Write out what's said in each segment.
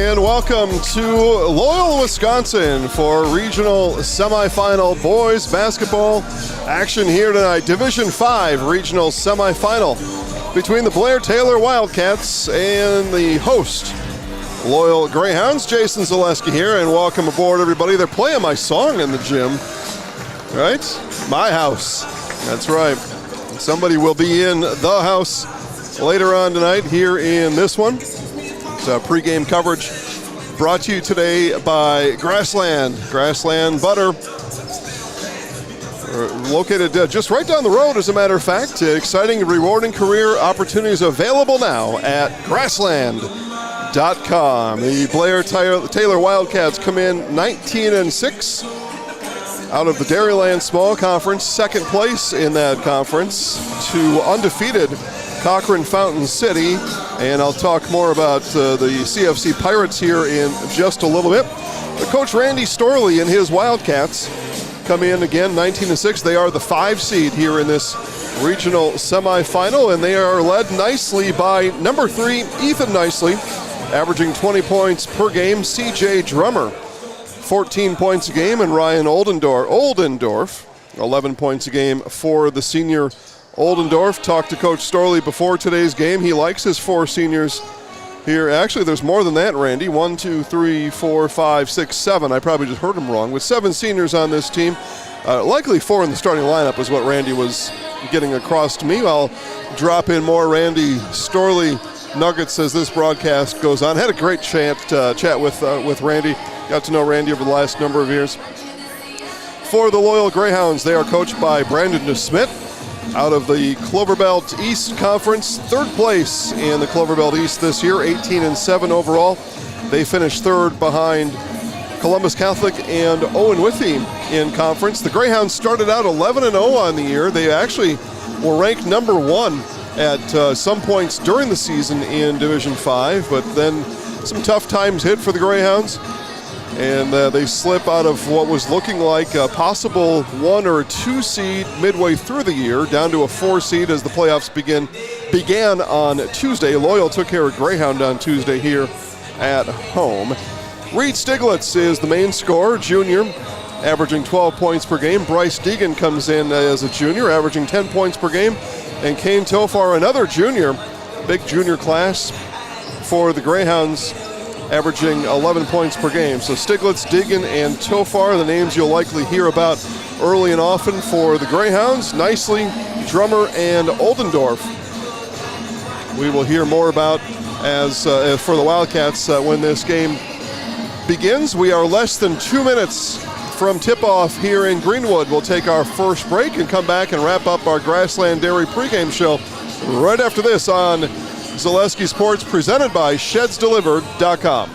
and welcome to Loyal, Wisconsin for regional semifinal boys basketball action here tonight. Division 5 regional semifinal between the Blair Taylor Wildcats and the host Loyal Greyhounds. Jason Zaleski here, and welcome aboard, everybody. They're playing my song in the gym, right? My house. That's right. Somebody will be in the house later on tonight here in this one. Pregame coverage brought to you today by Grassland Butter, located just right down the road, as a matter of fact. Exciting and rewarding career opportunities available now at grassland.com. The Blair Taylor Wildcats come in 19-6 out of the Dairyland Small Conference, second place in that conference to undefeated Cochrane Fountain City, and I'll talk more about the CFC Pirates here in just a little bit. But Coach Randy Storley and his Wildcats come in again 19-6. They are the 5 seed here in this regional semifinal, and they are led nicely by number 3 Ethan Nicely, averaging 20 points per game. CJ Drummer, 14 points a game, and Ryan Oldendorf, 11 points a game for the senior Oldendorf. Talked to Coach Storley before today's game. He likes his 4 seniors here. Actually, there's more than that, Randy. 1, 2, 3, 4, 5, 6, 7. I probably just heard him wrong. With 7 seniors on this team, likely 4 in the starting lineup is what Randy was getting across to me. I'll drop in more Randy Storley nuggets as this broadcast goes on. Had a great chat with Randy. Got to know Randy over the last number of years. For the Loyal Greyhounds, they are coached by Brandon DeSmit out of the Cloverbelt East Conference. Third place in the Cloverbelt East this year, 18-7 overall. They finished third behind Columbus Catholic and Owen Withee in conference. The Greyhounds started out 11-0 on the year. They actually were ranked number 1 at some points during the season in Division 5, but then some tough times hit for the Greyhounds, and they slip out of what was looking like a possible 1 or 2 seed midway through the year down to a 4 seed as the playoffs began on Tuesday. Loyal took care of Greyhound on Tuesday here at home. Reed Stiglitz is the main scorer, junior, averaging 12 points per game. Bryce Deegan comes in as a junior, averaging 10 points per game. And Kane Tofar, another junior, big junior class for the Greyhounds, averaging 11 points per game. So Stiglitz, Deegan, and Tofar, the names you'll likely hear about early and often for the Greyhounds. Nicely, Drummer, and Oldendorf we will hear more about as for the Wildcats when this game begins. We are less than 2 minutes from tip-off here in Greenwood. We'll take our first break and come back and wrap up our Grassland Dairy pregame show right after this on Zaleski Sports, presented by ShedsDelivered.com.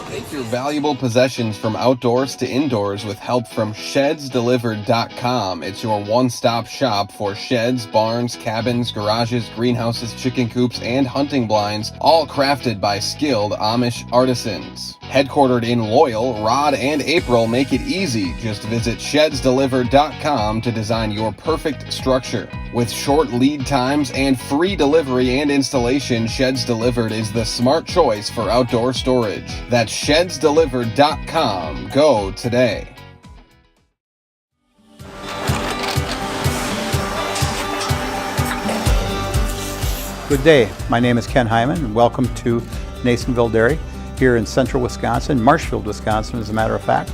Take your valuable possessions from outdoors to indoors with help from ShedsDelivered.com. It's your one-stop shop for sheds, barns, cabins, garages, greenhouses, chicken coops, and hunting blinds, all crafted by skilled Amish artisans. Headquartered in Loyal, Rod and April make it easy. Just visit ShedsDelivered.com to design your perfect structure. With short lead times and free delivery and installation, Sheds Delivered is the smart choice for outdoor storage. That's ShedsDelivered.com. Go today. Good day. My name is Ken Hyman, and welcome to Nasonville Dairy here in central Wisconsin, Marshfield, Wisconsin, as a matter of fact.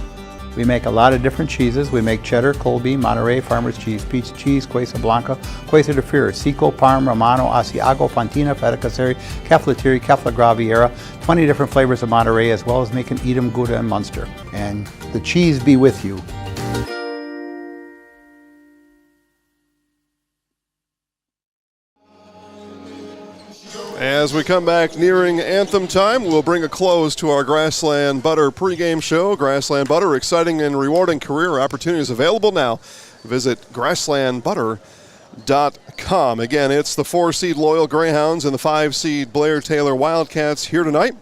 We make a lot of different cheeses. We make cheddar, Colby, Monterey, Farmer's Cheese, Pizza Cheese, Quesa Blanca, Quesa de Fear, Seco, Parm, Romano, Asiago, Fontina, Feta Caseri, Caflateri, Cafla Graviera, 20 different flavors of Monterey, as well as making Edam, Gouda, and Munster. And the cheese be with you. As we come back nearing anthem time, we'll bring a close to our Grassland Butter pregame show. Grassland Butter, exciting and rewarding career opportunities available now. Visit grasslandbutter.com. Again, it's the 4-seed Loyal Greyhounds and the 5-seed Blair Taylor Wildcats here tonight.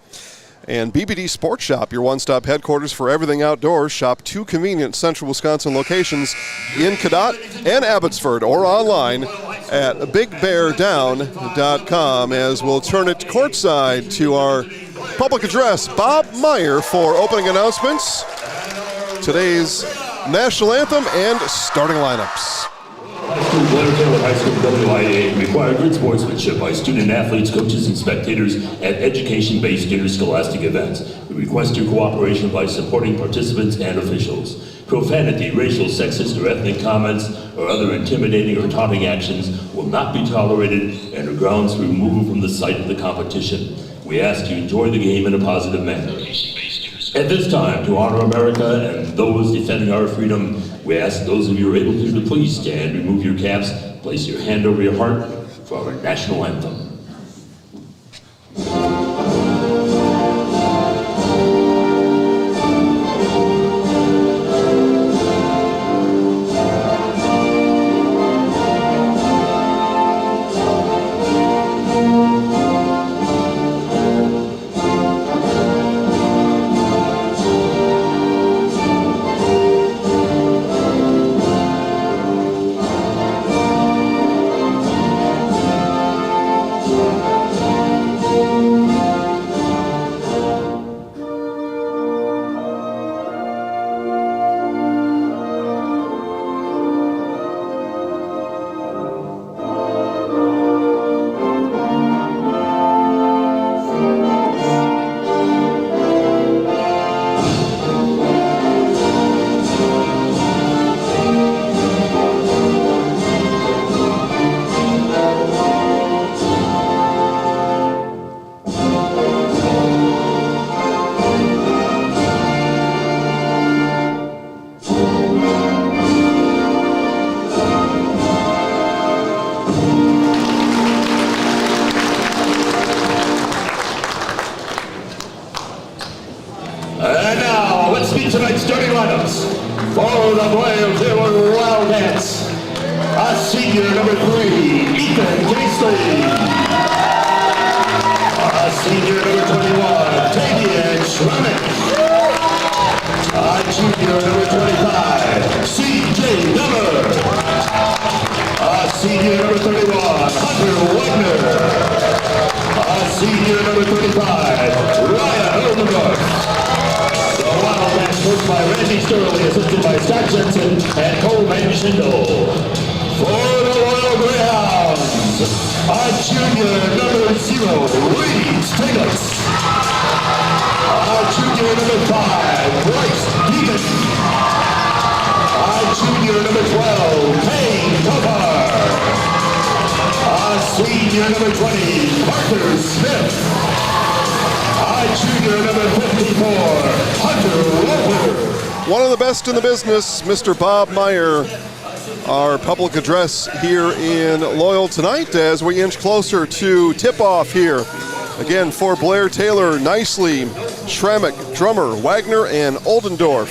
And BBD Sports Shop, your one-stop headquarters for everything outdoors. Shop 2 convenient Central Wisconsin locations in Cadott and Abbotsford, or online at bigbeardown.com, as we'll turn it courtside to our public address, Bob Meyer, for opening announcements, today's national anthem, and starting lineups. High School Blair Taylor High School WIAA require good sportsmanship by student-athletes, coaches, and spectators at education-based interscholastic events. We request your cooperation by supporting participants and officials. Profanity, racial, sexist, or ethnic comments, or other intimidating or taunting actions will not be tolerated and are grounds for removal from the site of the competition. We ask you enjoy the game in a positive manner. At this time, to honor America and those defending our freedom, we ask those of you who are able to please stand, remove your caps, place your hand over your heart for our national anthem. Tonight's starting lineups for the Blair Taylor Wildcats. A senior number 3, Ethan Casely. A senior number 21, Tavian Schrammick. A junior number 25, C.J. Dummer. A senior number 31, Hunter Wagner. A senior number 35, Ryan Oldendorf. The Wildcats coached by Randy Sterling, assisted by Scott Jensen and Coleman Schindel. For the Royal Greyhounds, a junior number 0, Reed Stiglitz. A junior number 5, Bryce Deegan. A junior number 12, Kane Topar. A senior number 20, Parker Smith. Junior number 54, Hunter Walter. One of the best in the business, Mr. Bob Meyer, our public address here in Loyal tonight as we inch closer to tip-off here. Again, for Blair Taylor, Nicely, Schrammick, Drummer, Wagner, and Oldendorf.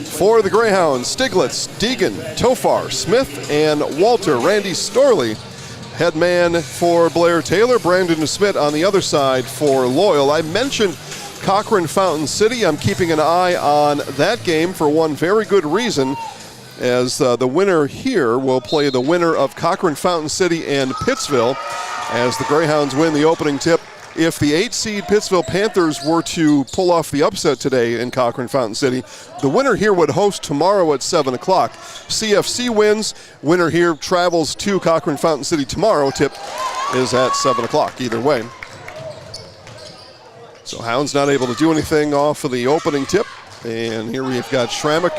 For the Greyhounds, Stiglitz, Deegan, Tofar, Smith, and Walter. Randy Storley, head man for Blair Taylor. Brandon Smith on the other side for Loyal. I mentioned Cochran Fountain City. I'm keeping an eye on that game for one very good reason, as the winner here will play the winner of Cochran Fountain City and Pittsville as the Greyhounds win the opening tip. If the 8-seed Pittsville Panthers were to pull off the upset today in Cochran Fountain City, the winner here would host tomorrow at 7 o'clock. CFC wins, winner here travels to Cochran Fountain City tomorrow. Tip is at 7 o'clock either way. So Hounds not able to do anything off of the opening tip. And here we've got Schrammick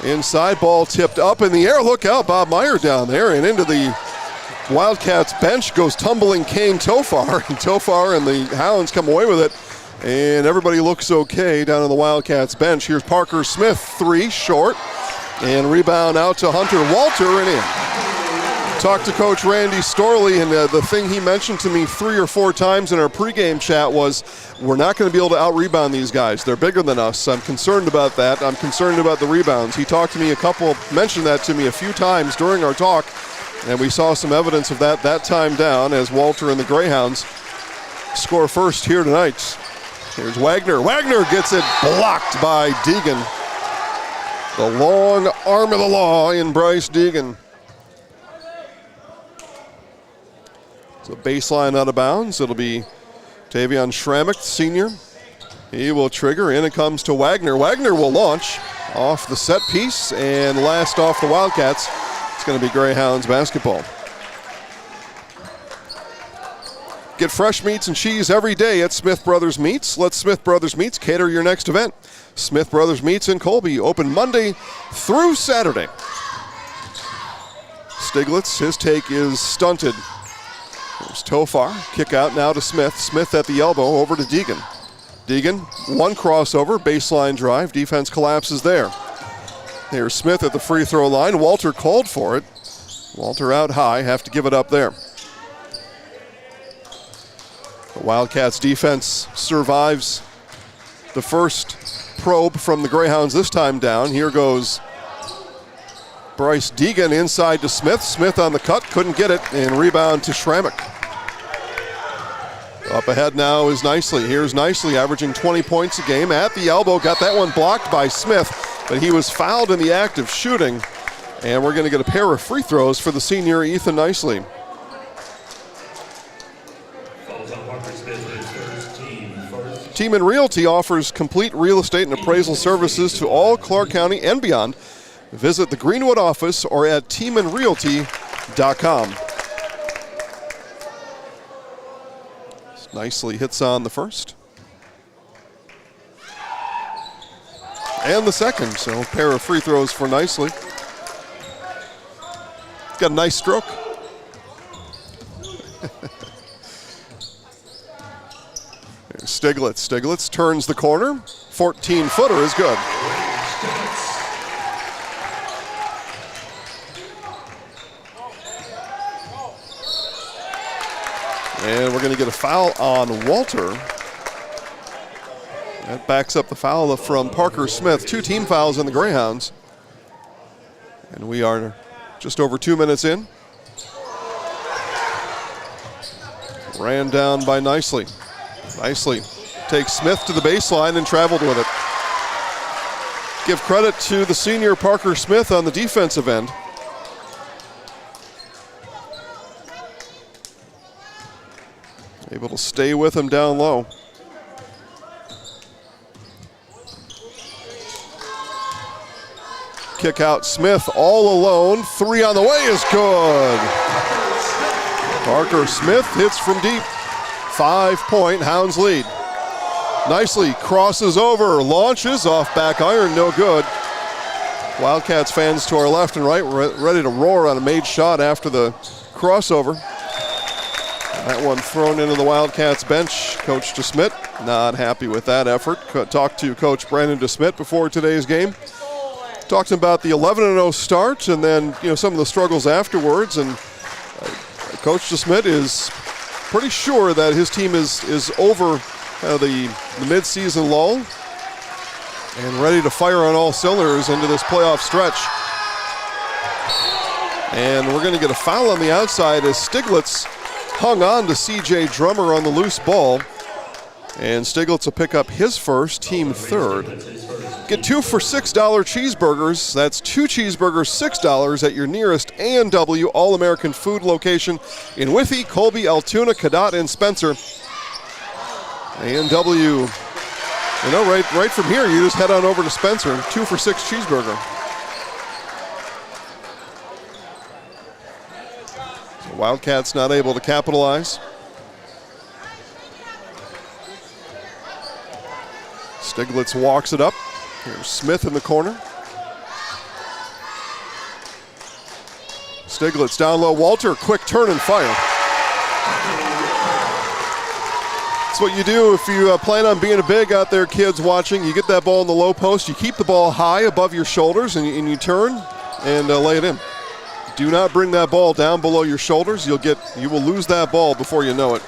inside, ball tipped up in the air. Look out, Bob Meyer down there, and into the Wildcats bench goes tumbling Kane Tofar, and Tofar and the Hounds come away with it, and everybody looks okay down on the Wildcats bench. Here's Parker Smith, 3, short, and rebound out to Hunter Walter and in. Talked to Coach Randy Storley, and the thing he mentioned to me 3 or 4 times in our pregame chat was, we're not going to be able to out-rebound these guys. They're bigger than us. I'm concerned about that. I'm concerned about the rebounds. He talked to me mentioned that to me a few times during our talk, and we saw some evidence of that time down as Walter and the Greyhounds score first here tonight. Here's Wagner. Wagner gets it blocked by Deegan. The long arm of the law in Bryce Deegan. So baseline out of bounds. It'll be Tavion Schrammick, senior. He will trigger. In it comes to Wagner. Wagner will launch off the set piece, and last off the Wildcats, it's going to be Greyhounds basketball. Get fresh meats and cheese every day at Smith Brothers Meats. Let Smith Brothers Meats cater your next event. Smith Brothers Meats in Colby, open Monday through Saturday. Stiglitz, his take is stunted. There's Tofar, kick out now to Smith. Smith at the elbow, over to Deegan. Deegan, one crossover, baseline drive, defense collapses there. Here's Smith at the free throw line. Walter called for it. Walter out high, have to give it up there. The Wildcats defense survives the first probe from the Greyhounds, this time down. Here goes Bryce Deegan inside to Smith. Smith on the cut, couldn't get it, and rebound to Schrammick. Up ahead now is Nicely. Here's Nicely averaging 20 points a game at the elbow. Got that one blocked by Smith, but he was fouled in the act of shooting. And we're going to get a pair of free throws for the senior Ethan Nicely. Tiemann Realty offers complete real estate and appraisal services to all Clark County and beyond. Visit the Greenwood office or at tiemannrealty.com. Nicely hits on the first. And the second, so a pair of free throws for Nicely. Got a nice stroke. Stiglitz. Stiglitz turns the corner. 14-footer is good. And we're going to get a foul on Walter. That backs up the foul from Parker Smith. 2 team fouls in the Greyhounds. And we are just over 2 minutes in. Ran down by Nicely. Nicely takes Smith to the baseline and traveled with it. Give credit to the senior Parker Smith on the defensive end. Able to stay with him down low. Kick out Smith all alone. 3 on the way is good. Parker Smith hits from deep. 5-point Hounds lead. Nicely crosses over, launches off back iron, no good. Wildcats fans to our left and right ready to roar on a made shot after the crossover. That one thrown into the Wildcats bench. Coach DeSmit not happy with that effort. Talked to Coach Brandon DeSmit before today's game. Talked about the 11-0 start and then some of the struggles afterwards. And Coach DeSmit is pretty sure that his team is over the mid-season lull and ready to fire on all cylinders into this playoff stretch. And we're going to get a foul on the outside as Stiglitz hung on to C.J. Drummer on the loose ball. And Stiglitz will pick up his first, team third. Get 2 for $6 cheeseburgers. That's 2 cheeseburgers, $6 at your nearest A&W All-American Food location in Withee, Colby, Altoona, Cadott, and Spencer. A&W, right from here, you just head on over to Spencer. 2 for $6 cheeseburger. So Wildcats not able to capitalize. Stiglitz walks it up. Here's Smith in the corner. Stiglitz down low. Walter, quick turn and fire. That's what you do if you plan on being a big out there, kids watching. You get that ball in the low post. You keep the ball high above your shoulders and you turn and lay it in. Do not bring that ball down below your shoulders. You will lose that ball before you know it.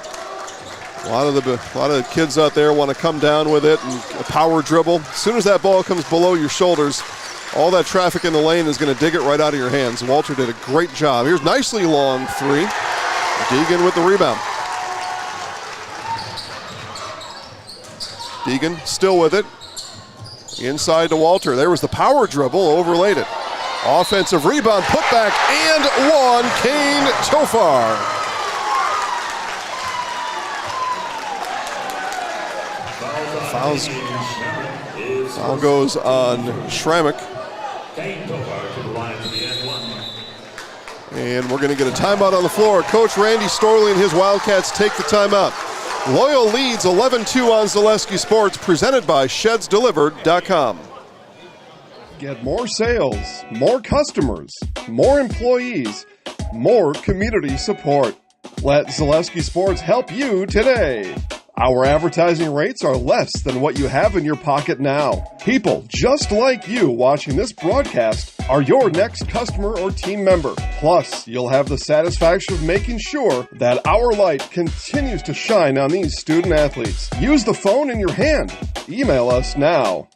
A lot of the kids out there want to come down with it and a power dribble. As soon as that ball comes below your shoulders, all that traffic in the lane is going to dig it right out of your hands. Walter did a great job. Here's Nicely long 3. Deegan with the rebound. Deegan still with it. Inside to Walter. There was the power dribble, overlaid it. Offensive rebound, putback, and one. Kane Tofar. Foul goes on Schrammick. And we're going to get a timeout on the floor. Coach Randy Storley and his Wildcats take the timeout. Loyal leads 11-2 on Zaleski Sports, presented by ShedsDelivered.com. Get more sales, more customers, more employees, more community support. Let Zaleski Sports help you today. Our advertising rates are less than what you have in your pocket now. People just like you watching this broadcast are your next customer or team member. Plus, you'll have the satisfaction of making sure that our light continues to shine on these student athletes. Use the phone in your hand. Email us now.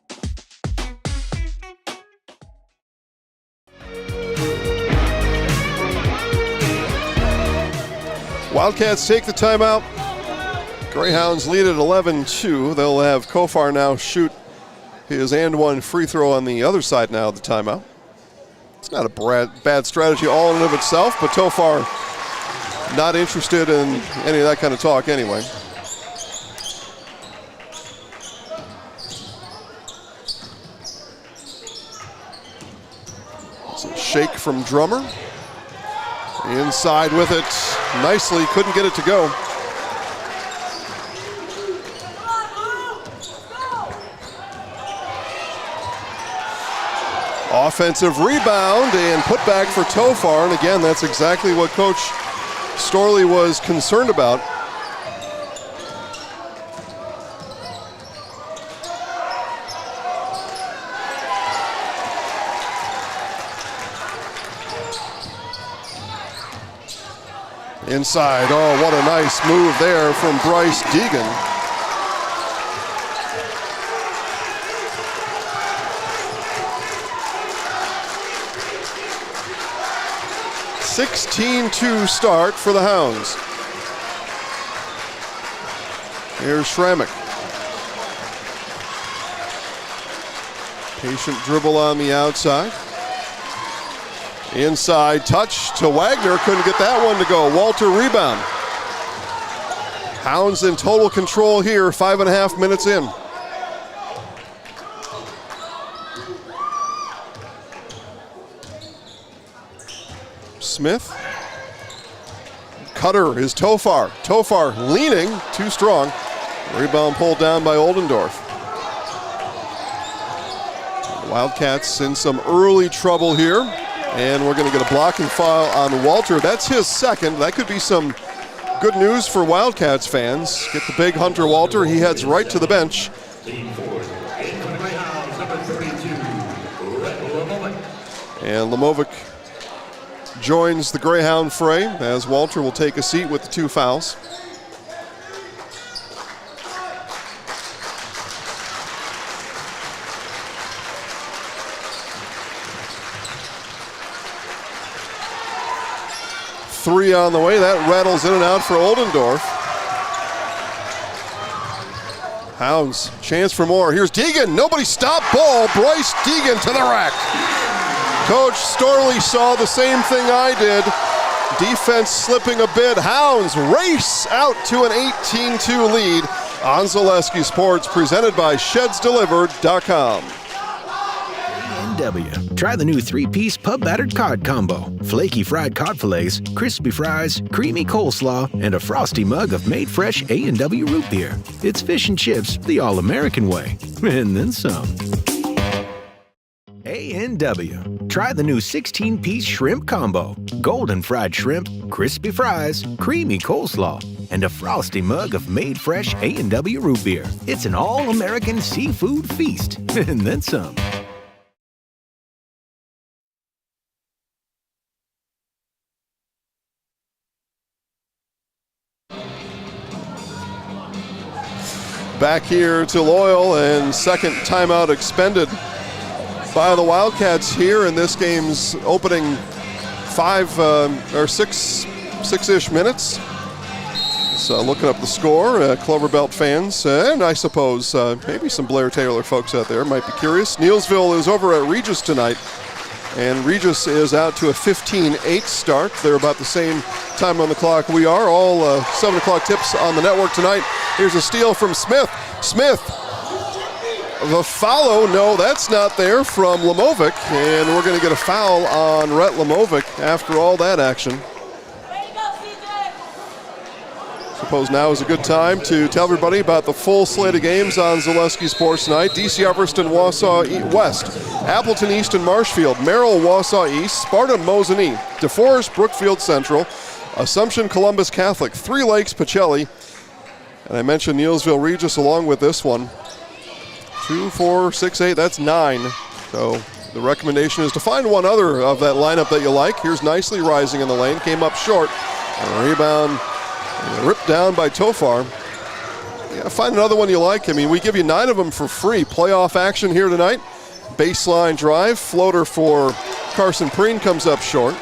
Wildcats take the timeout. Greyhounds lead at 11-2. They'll have Kofar now shoot his and one free throw on the other side now of the timeout. It's not a bad strategy all in and of itself, but Tofar not interested in any of that kind of talk anyway. It's a shake from Drummer. Inside with it nicely, couldn't get it to go. Offensive rebound and put back for Tofar, and again, that's exactly what Coach Storley was concerned about. Inside, oh, what a nice move there from Bryce Deegan. 16-2 start for the Hounds. Here's Schrammick. Patient dribble on the outside. Inside touch to Wagner. Couldn't get that one to go. Walter rebound. Hounds in total control here, 5.5 minutes in. Smith. Cutter is Tofar. Tofar leaning, too strong. Rebound pulled down by Oldendorf. Wildcats in some early trouble here. And we're going to get a blocking foul on Walter. That's his second. That could be some good news for Wildcats fans. Get the big Hunter Walter. He heads right to the bench. And Lamovic joins the Greyhound fray as Walter will take a seat with the 2 fouls. Three on the way. That rattles in and out for Oldendorf. Hounds, chance for more. Here's Deegan. Nobody stop ball. Bryce Deegan to the rack. Coach Storley saw the same thing I did. Defense slipping a bit. Hounds race out to an 18-2 lead on Zaleski Sports, presented by ShedsDelivered.com. A&W. Try the new 3-piece pub battered cod combo. Flaky fried cod fillets, crispy fries, creamy coleslaw, and a frosty mug of made fresh A&W root beer. It's fish and chips the all-American way. And then some. A&W. Try the new 16-piece shrimp combo. Golden fried shrimp, crispy fries, creamy coleslaw, and a frosty mug of made fresh A&W root beer. It's an all-American seafood feast. And then some. Back here to Loyal, and second timeout expended by the Wildcats here in this game's opening 6-ish minutes. So looking up the score, Clover Belt fans, and I suppose maybe some Blair Taylor folks out there might be curious. Neilsville is over at Regis tonight, and Regis is out to a 15-8 start. They're about the same time on the clock we are. All 7 o'clock tips on the network tonight. Here's a steal from Smith. Smith, the follow, no, that's not there from Lamovic, and we're going to get a foul on Rhett Lamovic after all that action. Suppose now is a good time to tell everybody about the full slate of games on Zaleski Sports tonight. DC Evereston, Wausau West, Appleton East and Marshfield, Merrill, Wausau East, Sparta, Mosinee, DeForest, Brookfield Central, Assumption, Columbus Catholic, Three Lakes, Pacelli, and I mentioned Neilsville Regis along with this one. 2, 4, 6, 8, that's 9. So the recommendation is to find one other of that lineup that you like. Here's Nicely rising in the lane, came up short, and a rebound. Ripped down by Tofar. Yeah, find another one you like. I mean, we give you 9 of them for free. Playoff action here tonight. Baseline drive. Floater for Carson Preen comes up short.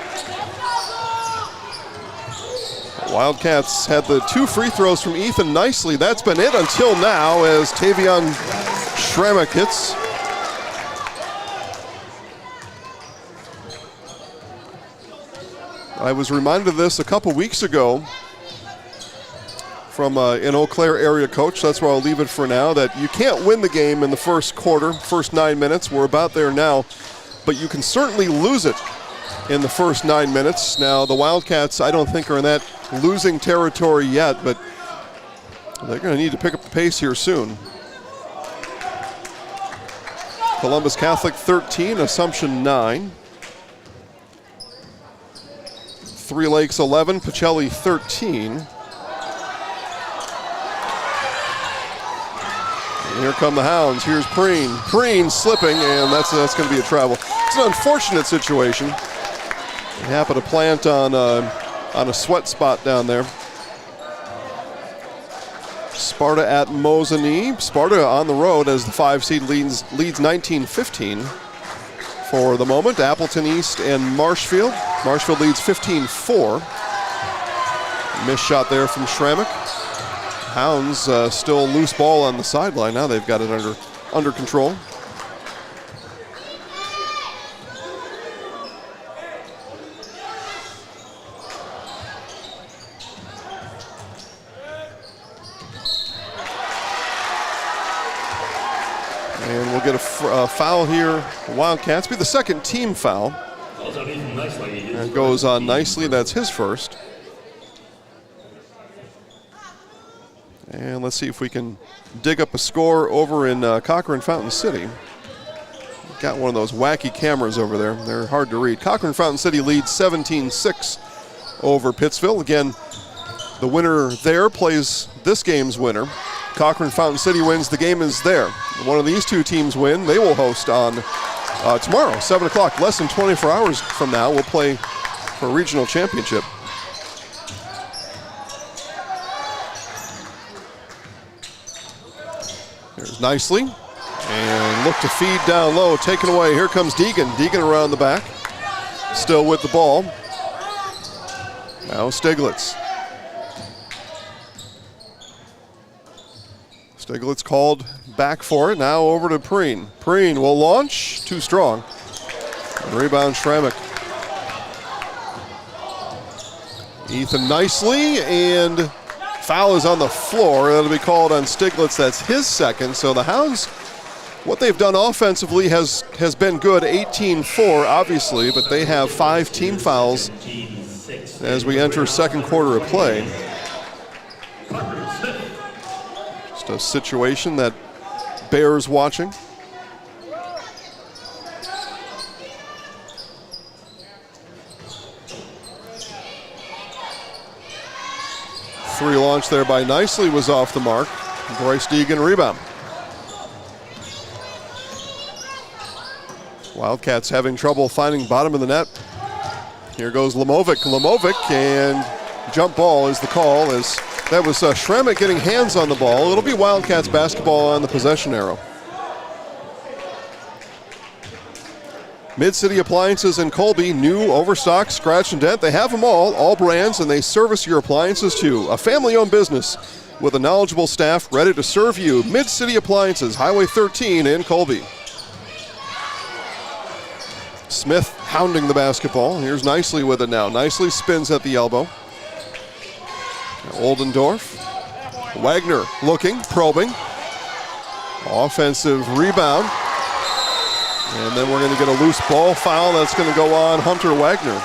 Wildcats had the 2 free throws from Ethan Nicely. That's been it until now as Tavion Schramek hits. I was reminded of this a couple weeks ago from an Eau Claire area coach. That's where I'll leave it for now, that you can't win the game in the first quarter, first 9 minutes. We're about there now, but you can certainly lose it in the first 9 minutes. Now, the Wildcats, I don't think, are in that losing territory yet, but they're going to need to pick up the pace here soon. Columbus Catholic 13, Assumption 9. Three Lakes 11, Pacelli 13. And here come the Hounds. Here's Preen. Preen slipping, and that's going to be a travel. It's an unfortunate situation. They happen to plant on a sweat spot down there. Sparta at Mosinee. Sparta on the road as the 5 seed leads 19-15 for the moment. Appleton East and Marshfield. Marshfield leads 15-4. Missed shot there from Schramek. Hounds still loose ball on the sideline. Now they've got it under control. And we'll get a foul here. Wildcats be the second team foul. And goes on Nicely. That's his first. And let's see if we can dig up a score over in Cochrane Fountain City. Got one of those wacky cameras over there. They're hard to read. Cochrane Fountain City leads 17-6 over Pittsville. Again, the winner there plays this game's winner. Cochrane Fountain City wins, the game is there. One of these two teams win, they will host on tomorrow, 7 o'clock. Less than 24 hours from now, we'll play for a regional championship. There's Nicely, and look to feed down low, taken away. Here comes Deegan. Deegan around the back, still with the ball. Now Stiglitz. Stiglitz called back for it. Now over to Preen. Preen will launch, too strong. And rebound Schramek. Ethan Nicely, and foul is on the floor. That'll be called on Stiglitz. That's his second. So the Hounds, what they've done offensively has been good. 18-4, obviously, but they have 5 team fouls as we enter second quarter of play. Just a situation that bears watching. Three launch there by Nicely was off the mark. Bryce Deegan rebound. Wildcats having trouble finding bottom of the net. Here goes Lamovic. Lamovic, and jump ball is the call. As that was Schramek getting hands on the ball. It'll be Wildcats basketball on the possession arrow. Mid-City Appliances in Colby, new, overstock, scratch and dent. They have them all brands, and they service your appliances too. A family-owned business with a knowledgeable staff ready to serve you. Mid-City Appliances, Highway 13 in Colby. Smith hounding the basketball. Here's Nicely with it now. Nicely spins at the elbow. Oldendorf. Wagner looking, probing. Offensive rebound. And then we're going to get a loose ball foul that's going to go on Hunter Wagner.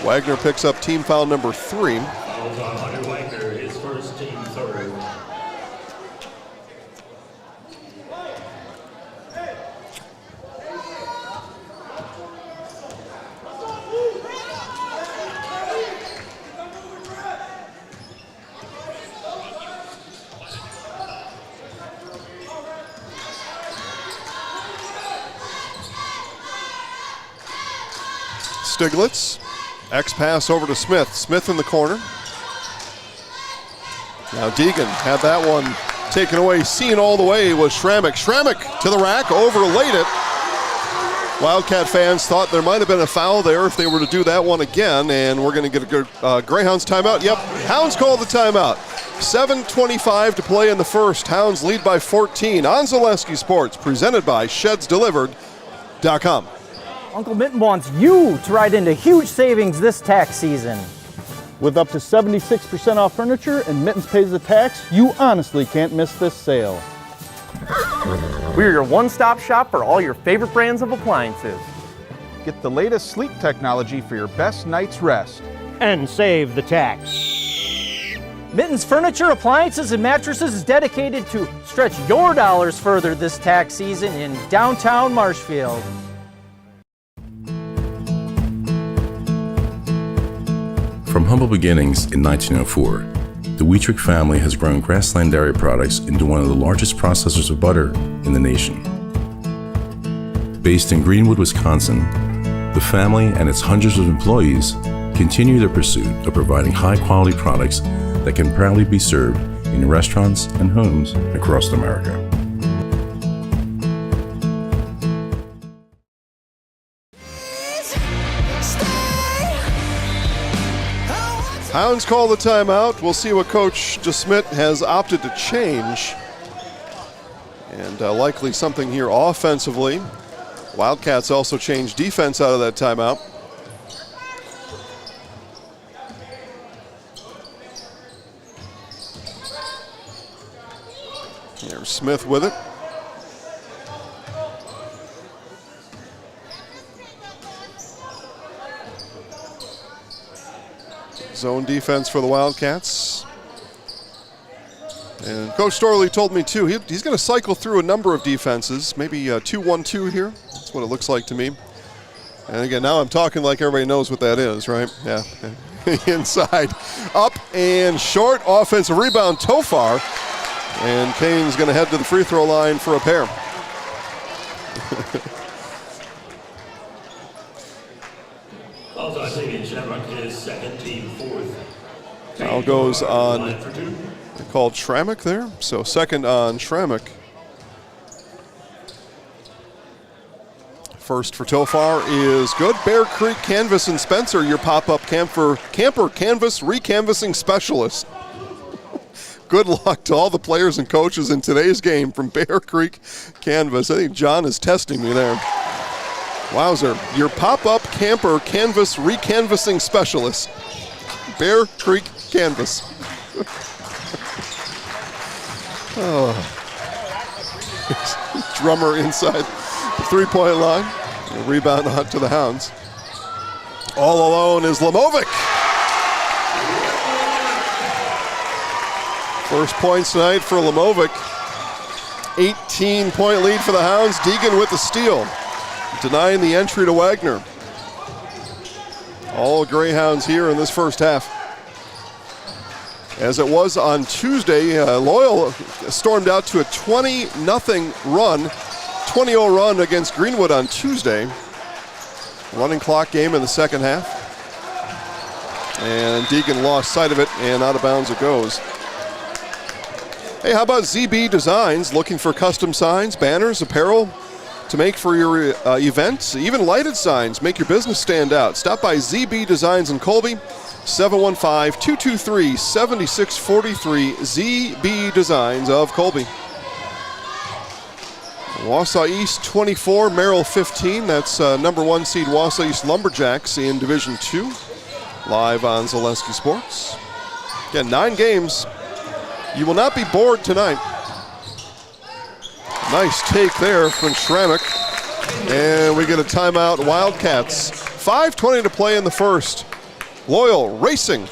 Wagner picks up team foul number 3. Fouls on Hunter Wagner, his first, team third. Stiglitz, X pass over to Smith. Smith in the corner. Now Deegan had that one taken away. Seen all the way was Schrammick. Schrammick to the rack, overlaid it. Wildcat fans thought there might have been a foul there if they were to do that one again, and we're going to get a good Greyhounds timeout. Yep, Hounds call the timeout. 7:25 to play in the first. Hounds lead by 14 on Zaleski Sports, presented by ShedsDelivered.com. Uncle Mitten wants you to ride into huge savings this tax season. With up to 76% off furniture and Mittens pays the tax, you honestly can't miss this sale. We're your one-stop shop for all your favorite brands of appliances. Get the latest sleep technology for your best night's rest. And save the tax. Mittens Furniture, Appliances, and Mattresses is dedicated to stretch your dollars further this tax season in downtown Marshfield. From humble beginnings in 1904, the Wheatrick family has grown Grassland Dairy Products into one of the largest processors of butter in the nation. Based in Greenwood, Wisconsin, the family and its hundreds of employees continue their pursuit of providing high-quality products that can proudly be served in restaurants and homes across America. Hounds call the timeout. We'll see what Coach DeSmit has opted to change. And likely something here offensively. Wildcats also changed defense out of that timeout. Here's Smith with it. Zone defense for the Wildcats. And Coach Storley told me, too, he's going to cycle through a number of defenses, maybe 2-1-2 here. That's what it looks like to me. And again, now I'm talking like everybody knows what that is, right? Yeah. Inside, up and short. Offensive rebound, Tofar. And Kane's going to head to the free throw line for a pair. Fouls on Xavier Shamrock, his second, team fourth. Foul goes on, they called Schrammick there. So second on Schrammick. First for Tofar is good. Bear Creek Canvas and Spencer, your pop-up camper canvas recanvassing specialist. Good luck to all the players and coaches in today's game from Bear Creek Canvas. I think John is testing me there. Wowzer, your pop-up camper canvas recanvassing specialist. Bear Creek Canvas. Oh. Drummer inside the three-point line. A rebound on to the Hounds. All alone is Lamovic. First points tonight for Lamovic. 18-point lead for the Hounds. Deegan with the steal, denying the entry to Wagner. All Greyhounds here in this first half. As it was on Tuesday, Loyal stormed out to a 20-0 run, 20-0 run against Greenwood on Tuesday. Running clock game in the second half. And Deegan lost sight of it, and out of bounds it goes. Hey, how about ZB Designs? Looking for custom signs, banners, apparel, to make for your event, even lighted signs, make your business stand out. Stop by ZB Designs in Colby, 715-223-7643, ZB Designs of Colby. Wausau East 24, Merrill 15. That's number 1 seed Wausau East Lumberjacks in Division 2. Live on Zaleski Sports. Again, 9 games. You will not be bored tonight. Nice take there from Schrammick. And we get a timeout, Wildcats. 5:20 to play in the first. Loyal racing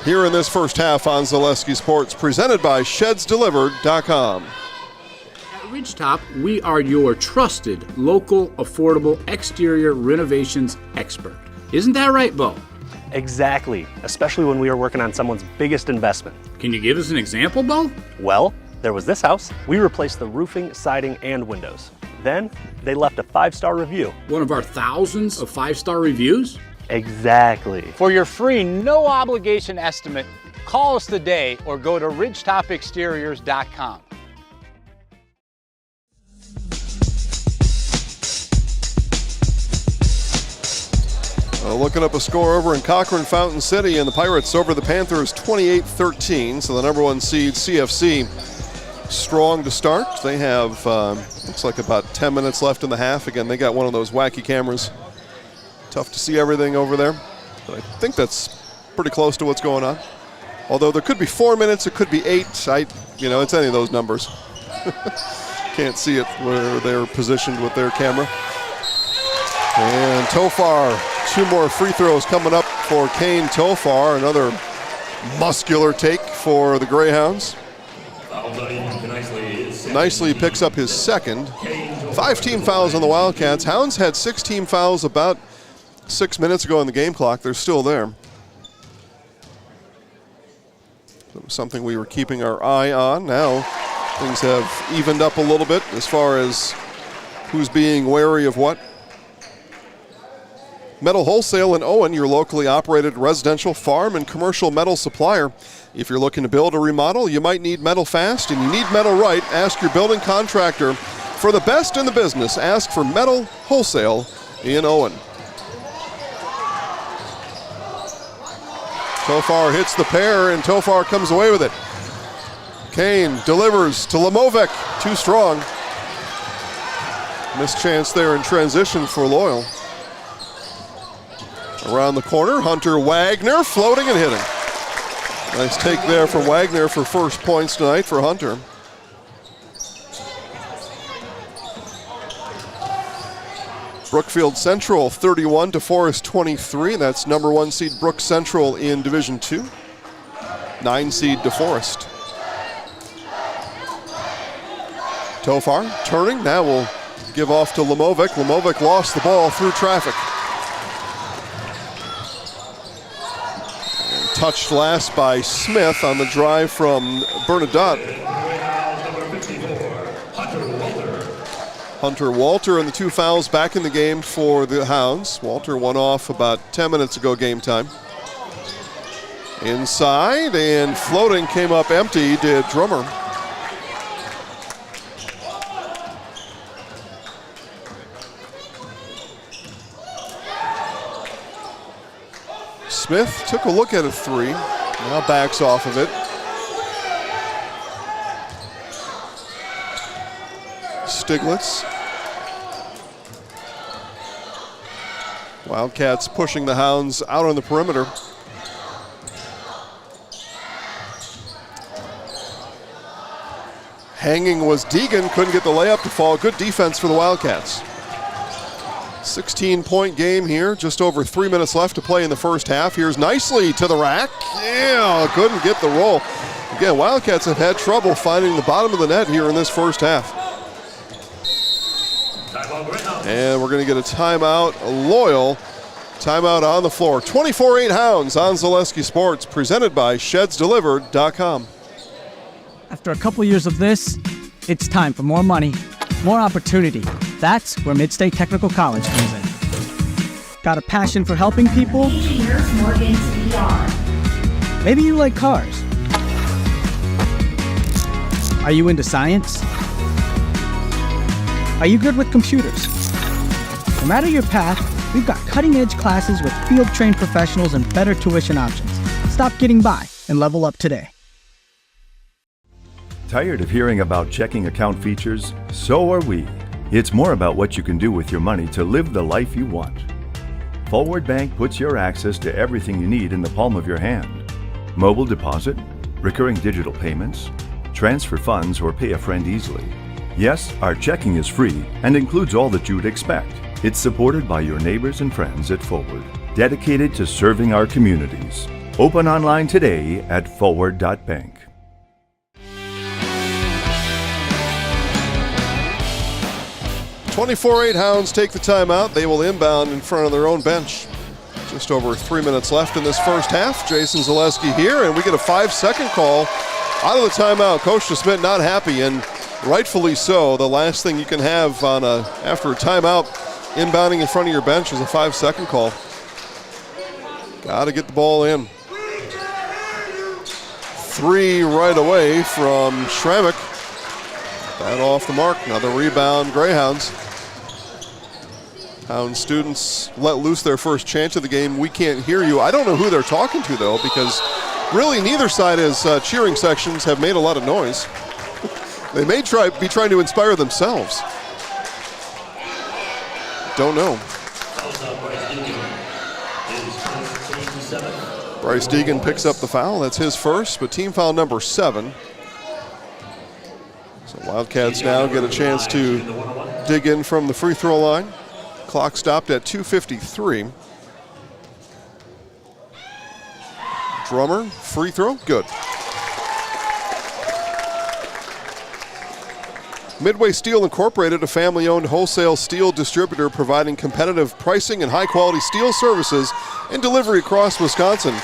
here in this first half on Zaleski Sports, presented by ShedsDelivered.com. At Ridgetop, we are your trusted, local, affordable exterior renovations expert. Isn't that right, Bo? Exactly, especially when we are working on someone's biggest investment. Can you give us an example, Bo? Well, there was this house. We replaced the roofing, siding, and windows. Then they left a 5-star review. One of our thousands of 5-star reviews? Exactly. For your free, no obligation estimate, call us today or go to ridgetopexteriors.com. Looking up a score over in Cochrane Fountain City, and the Pirates over the Panthers 28-13. So the number 1 seed CFC strong to start. They have looks like about 10 minutes left in the half. Again, they got one of those wacky cameras. Tough to see everything over there, but I think that's pretty close to what's going on. Although there could be 4 minutes, it could be 8. It's any of those numbers. Can't see it where they're positioned with their camera. And Tofar, 2 more free throws coming up for Kane Tofar. Another muscular take for the Greyhounds. Nicely picks up his second. 5 team fouls on the Wildcats. Hounds had 6 team fouls about 6 minutes ago on the game clock. They're still there. That was something we were keeping our eye on. Now things have evened up a little bit as far as who's being wary of what. Metal Wholesale in Owen, your locally operated residential, farm, and commercial metal supplier. If you're looking to build or remodel, you might need metal fast and you need metal right. Ask your building contractor for the best in the business. Ask for Metal Wholesale in Owen. Tofar hits the pair, and Tofar comes away with it. Kane delivers to Lamovic, too strong. Missed chance there in transition for Loyal. Around the corner, Hunter Wagner floating and hitting. Nice take there from Wagner for first points tonight for Hunter. Brookfield Central 31 to Forest 23. That's number 1 seed Brook Central in Division 2. 9 seed DeForest. Tofar turning, now will give off to Lamovic. Lamovic lost the ball through traffic. And touched last by Smith on the drive from Bernadotte. Hunter Walter and the 2 fouls back in the game for the Hounds. Walter went off about 10 minutes ago game time. Inside, and floating came up empty, did Drummer. Smith took a look at a 3, now backs off of it. Stiglitz. Wildcats pushing the Hounds out on the perimeter. Hanging was Deegan, couldn't get the layup to fall. Good defense for the Wildcats. 16-point game here, just over 3 minutes left to play in the first half. Here's Nicely to the rack. Yeah, couldn't get the roll. Again, Wildcats have had trouble finding the bottom of the net here in this first half. And we're going to get a timeout. Loyal timeout on the floor. 24-8 Hounds on Zaleski Sports, presented by ShedsDelivered.com. After a couple years of this, it's time for more money, more opportunity. That's where Midstate Technical College comes in. Got a passion for helping people? Maybe you like cars. Are you into science? Are you good with computers? No matter your path, we've got cutting-edge classes with field-trained professionals and better tuition options. Stop getting by and level up today. Tired of hearing about checking account features? So are we. It's more about what you can do with your money to live the life you want. Forward Bank puts your access to everything you need in the palm of your hand. Mobile deposit, recurring digital payments, transfer funds, or pay a friend easily. Yes, our checking is free and includes all that you'd expect. It's supported by your neighbors and friends at Forward, dedicated to serving our communities. Open online today at forward.bank. 24-8 Hounds take the timeout. They will inbound in front of their own bench. Just over 3 minutes left in this first half. Jason Zaleski here, and we get a 5-second call out of the timeout. Coach DeSmit not happy, and rightfully so. The last thing you can have on after a timeout inbounding in front of your bench is a 5-second call. Got to get the ball in. 3 right away from Schrammick. That off the mark. Another rebound, Greyhounds. Hound students let loose their first chant of the game. We can't hear you. I don't know who they're talking to, though, because really neither side's cheering sections have made a lot of noise. They may be trying to inspire themselves. Don't know. Bryce Deegan picks up the foul. That's his first, but team foul number 7. So Wildcats now get a chance to dig in from the free throw line. Clock stopped at 2:53. Drummer, free throw, good. Midway Steel Incorporated, a family-owned wholesale steel distributor providing competitive pricing and high-quality steel services and delivery across Wisconsin.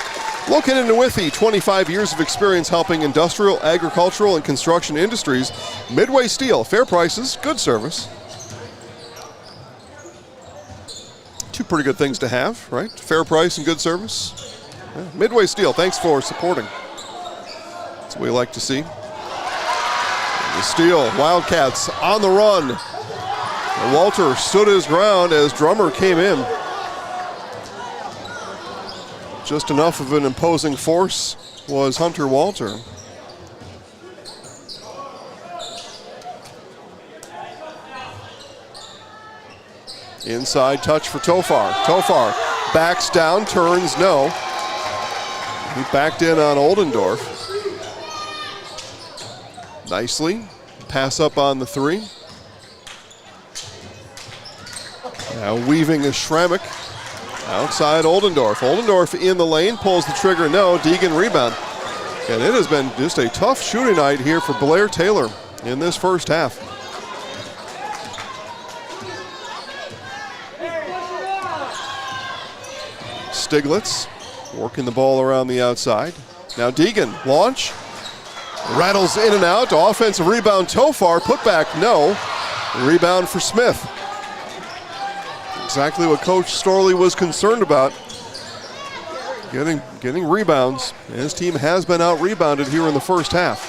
Located in Newithy, 25 years of experience helping industrial, agricultural, and construction industries. Midway Steel, fair prices, good service. Two pretty good things to have, right? Fair price and good service. Yeah. Midway Steel, thanks for supporting. That's what we like to see. The steal, Wildcats on the run. And Walter stood his ground as Drummer came in. Just enough of an imposing force was Hunter Walter. Inside touch for Tofar. Tofar backs down, turns, no. He backed in on Oldendorf. Nicely. Pass up on the 3. Now weaving is Schrammick. Outside Oldendorf. Oldendorf in the lane, pulls the trigger, no. Deegan rebound. And it has been just a tough shooting night here for Blair Taylor in this first half. Stiglitz working the ball around the outside. Now Deegan, launch. Rattles in and out. Offensive rebound, Tofar. Put back, no. Rebound for Smith. Exactly what Coach Storley was concerned about. Getting rebounds. His team has been out-rebounded here in the first half.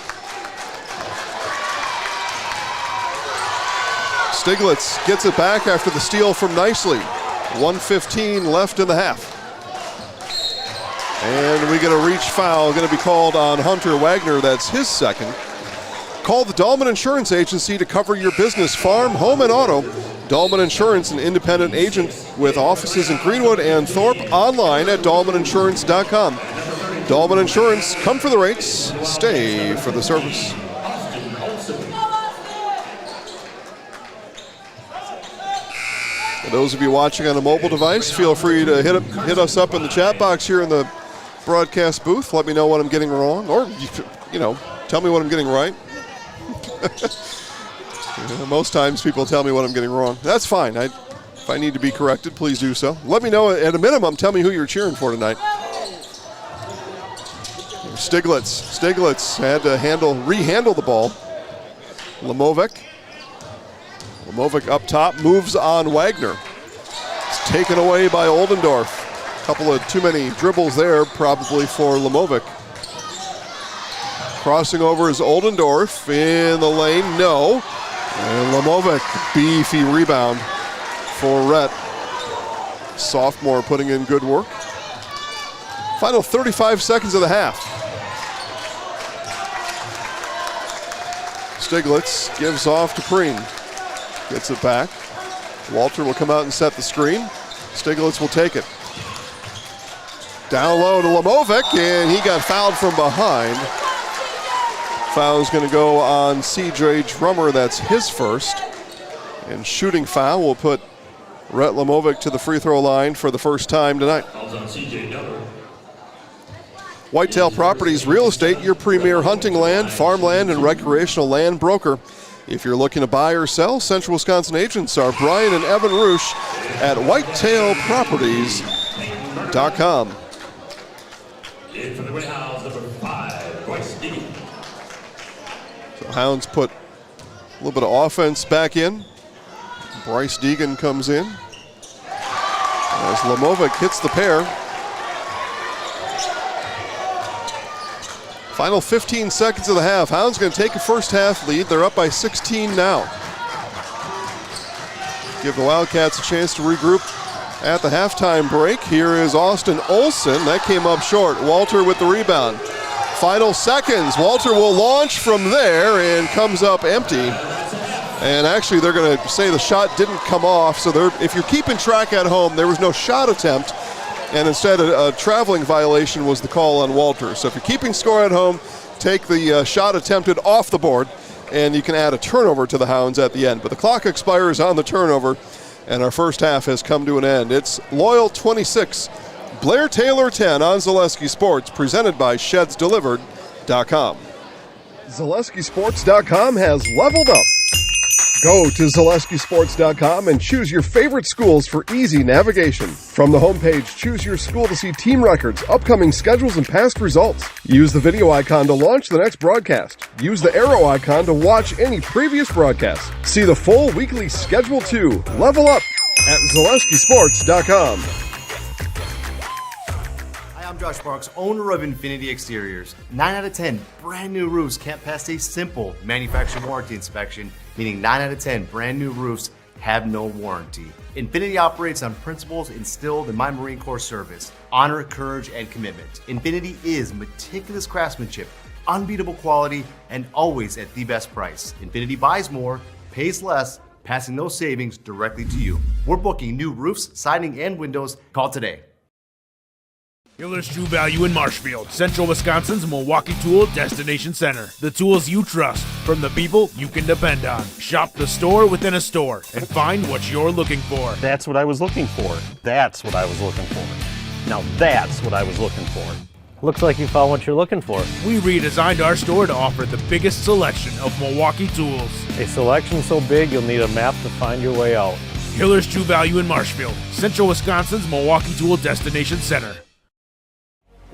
Stiglitz gets it back after the steal from Nicely. 1:15 left in the half. And we get a reach foul, going to be called on Hunter Wagner. That's his second. Call the Dahlman Insurance Agency to cover your business, farm, home, and auto. Dahlman Insurance, an independent agent with offices in Greenwood and Thorpe, online at dahlmaninsurance.com. Dahlman Insurance, come for the rates, stay for the service. For those of you watching on a mobile device, feel free to hit us up in the chat box here in the broadcast booth. Let me know what I'm getting wrong, or tell me what I'm getting right. Most times people tell me what I'm getting wrong. That's fine. If I need to be corrected, please do so. Let me know at a minimum. Tell me who you're cheering for tonight. Stiglitz had to re-handle the ball. Lamovic up top, moves on Wagner. It's taken away by Oldendorf. A couple of too many dribbles there, probably for Lamovic. Crossing over is Oldendorf in the lane, no. And Lamovic, beefy rebound for Rhett. Sophomore putting in good work. Final 35 seconds of the half. Stiglitz gives off to Preen. Gets it back. Walter will come out and set the screen. Stiglitz will take it. Down low to Lamovic, and he got fouled from behind. Foul's going to go on CJ Drummer. That's his first. And shooting foul will put Rhett Lamovic to the free throw line for the first time tonight. Whitetail Properties Real Estate, your premier hunting land, farmland, and recreational land broker. If you're looking to buy or sell, Central Wisconsin agents are Brian and Evan Roosh at whitetailproperties.com. In for the Greyhounds, number 5, Bryce Deegan. So Hounds put a little bit of offense back in. Bryce Deegan comes in as Lamovic hits the pair. Final 15 seconds of the half. Hounds going to take a first half lead. They're up by 16 now. Give the Wildcats a chance to regroup at the halftime break. Here is Austin Olson. That came up short. Walter with the rebound. Final seconds. Walter will launch from there and comes up empty. And actually, they're going to say the shot didn't come off. So if you're keeping track at home, there was no shot attempt. And instead, a traveling violation was the call on Walter. So if you're keeping score at home, take the shot attempted off the board, and you can add a turnover to the Hounds at the end. But the clock expires on the turnover, and our first half has come to an end. It's Loyal 26, Blair Taylor 10 on Zaleski Sports, presented by ShedsDelivered.com. ZaleskiSports.com has leveled up. Go to ZaleskiSports.com and choose your favorite schools for easy navigation. From the homepage, choose your school to see team records, upcoming schedules, and past results. Use the video icon to launch the next broadcast. Use the arrow icon to watch any previous broadcast. See the full weekly schedule too. Level up at ZaleskiSports.com. I'm Josh Parks, owner of Infinity Exteriors. 9 out of 10 brand new roofs can't pass a simple manufacturer warranty inspection, meaning 9 out of 10 brand new roofs have no warranty. Infinity operates on principles instilled in my Marine Corps service: honor, courage, and commitment. Infinity is meticulous craftsmanship, unbeatable quality, and always at the best price. Infinity buys more, pays less, passing those savings directly to you. We're booking new roofs, siding, and windows. Call today. Hiller's True Value in Marshfield, Central Wisconsin's Milwaukee Tool Destination Center. The tools you trust from the people you can depend on. Shop the store within a store and find what you're looking for. That's what I was looking for. That's what I was looking for. Now that's what I was looking for. Looks like you found what you're looking for. We redesigned our store to offer the biggest selection of Milwaukee tools. A selection so big you'll need a map to find your way out. Hiller's True Value in Marshfield, Central Wisconsin's Milwaukee Tool Destination Center.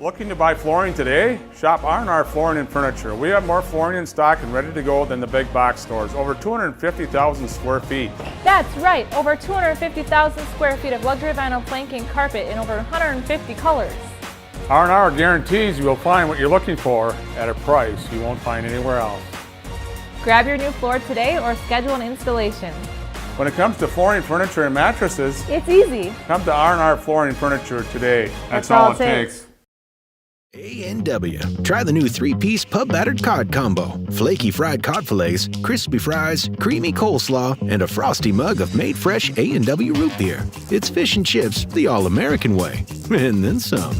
Looking to buy flooring today? Shop R&R Flooring and Furniture. We have more flooring in stock and ready to go than the big box stores. Over 250,000 square feet. That's right, over 250,000 square feet of luxury vinyl planking carpet in over 150 colors. R&R guarantees you will find what you're looking for at a price you won't find anywhere else. Grab your new floor today or schedule an installation. When it comes to flooring, furniture, and mattresses, it's easy. Come to R&R Flooring and Furniture today. That's all it takes. A&W. Try the new 3-piece pub battered cod combo. Flaky fried cod fillets, crispy fries, creamy coleslaw, and a frosty mug of made fresh A&W root beer. It's fish and chips the all-American way. And then some.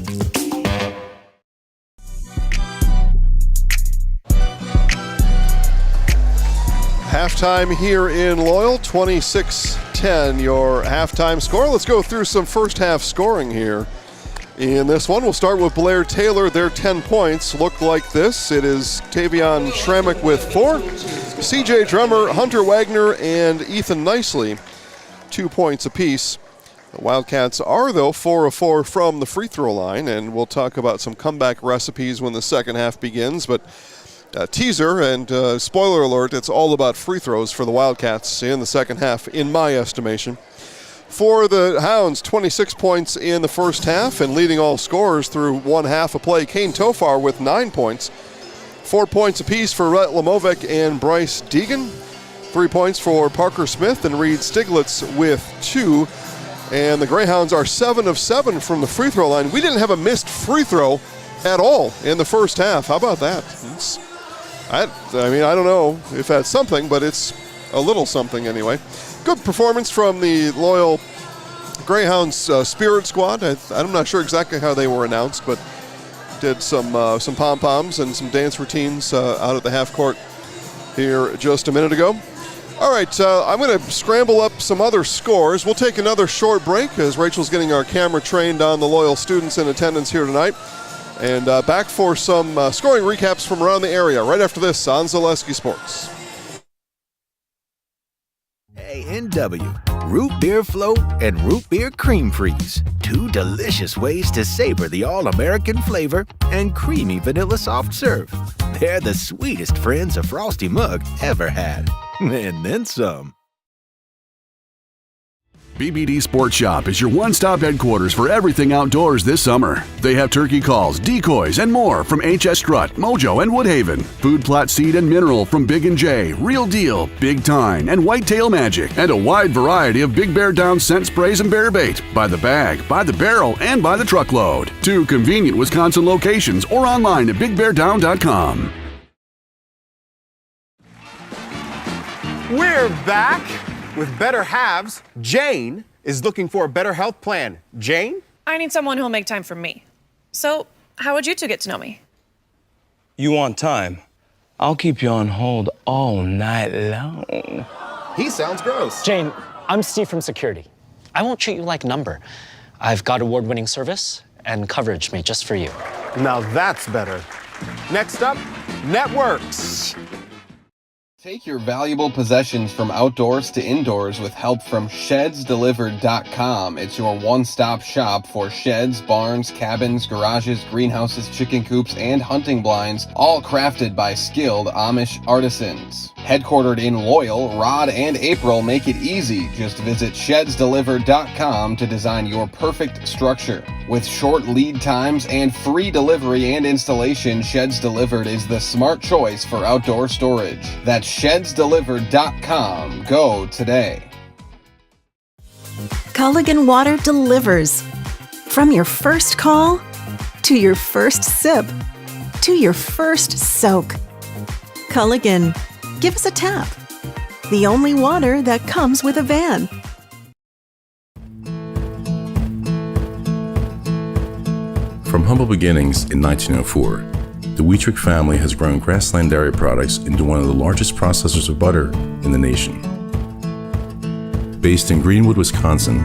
Halftime here in Loyal, 26-10 your halftime score. Let's go through some first half scoring here. In this one, we'll start with Blair Taylor. Their 10 points look like this. It is Tavion Schrammick with 4, CJ Drummer, Hunter Wagner, and Ethan Nicely, 2 points apiece. The Wildcats are, though, 4 of 4 from the free throw line, and we'll talk about some comeback recipes when the second half begins. But teaser and spoiler alert, it's all about free throws for the Wildcats in the second half, in my estimation. For the Hounds, 26 points in the first half, and leading all scorers through one half of play, Kane Tofar with 9 points. 4 points apiece for Rhett Lamovic and Bryce Deegan. 3 points for Parker Smith and Reed Stiglitz with 2. And the Greyhounds are 7 of 7 from the free throw line. We didn't have a missed free throw at all in the first half. How about that? I don't know if that's something, but it's a little something anyway. Good performance from the loyal Greyhounds Spirit Squad. I'm not sure exactly how they were announced, but did some pom-poms and some dance routines out at the half court here just a minute ago. All right, I'm going to scramble up some other scores. We'll take another short break as Rachel's getting our camera trained on the loyal students in attendance here tonight. And back for some scoring recaps from around the area right after this on Zaleski Sports. A&W, Root Beer Float and Root Beer Cream Freeze. 2 delicious ways to savor the all-American flavor and creamy vanilla soft serve. They're the sweetest friends a Frosty mug ever had. And then some. BBD Sports Shop is your one-stop headquarters for everything outdoors this summer. They have turkey calls, decoys, and more from HS Strut, Mojo, and Woodhaven. Food plot seed and mineral from Big & J, Real Deal, Big Time, and Whitetail Magic. And a wide variety of Big Bear Down scent sprays and bear bait. By the bag, by the barrel, and by the truckload. 2 convenient Wisconsin locations or online at BigBearDown.com. We're back with better halves. Jane is looking for a better health plan. Jane? I need someone who'll make time for me. So, how would you two get to know me? You want time? I'll keep you on hold all night long. He sounds gross. Jane, I'm Steve from security. I won't treat you like a number. I've got award-winning service and coverage made just for you. Now that's better. Next up, networks. Take your valuable possessions from outdoors to indoors with help from ShedsDelivered.com. It's your one-stop shop for sheds, barns, cabins, garages, greenhouses, chicken coops, and hunting blinds, all crafted by skilled Amish artisans. Headquartered in Loyal, Rod and April make it easy. Just visit ShedsDelivered.com to design your perfect structure. With short lead times and free delivery and installation, Sheds Delivered is the smart choice for outdoor storage. That's ShedsDelivered.com. Go today. Culligan Water delivers. From your first call, to your first sip, to your first soak. Culligan, give us a tap. The only water that comes with a van. From humble beginnings in 1904, the Wheatrick family has grown Grassland Dairy Products into one of the largest processors of butter in the nation. Based in Greenwood, Wisconsin,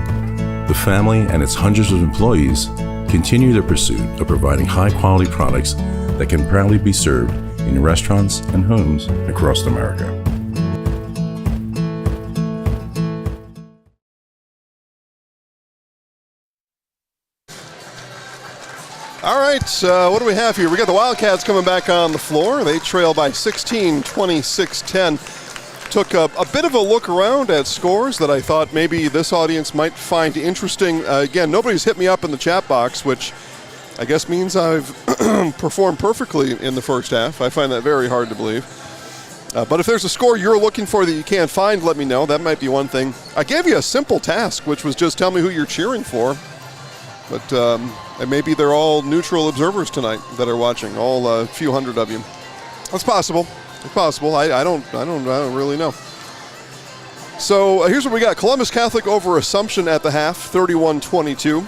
the family and its hundreds of employees continue their pursuit of providing high-quality products that can proudly be served in restaurants and homes across America. All right, what do we have here? We got the Wildcats coming back on the floor. They trail by 16, 26-10. Took a bit of a look around at scores that I thought maybe this audience might find interesting. Again, nobody's hit me up in the chat box, which I guess means I've performed perfectly in the first half. I find that very hard to believe. But if there's a score you're looking for that you can't find, let me know. That might be one thing. I gave you a simple task, which was just tell me who you're cheering for. But and maybe they're all neutral observers tonight that are watching, all a few hundred of you. That's possible. It's possible. I don't really know. So here's what we got. Columbus Catholic over Assumption at the half, 31-22.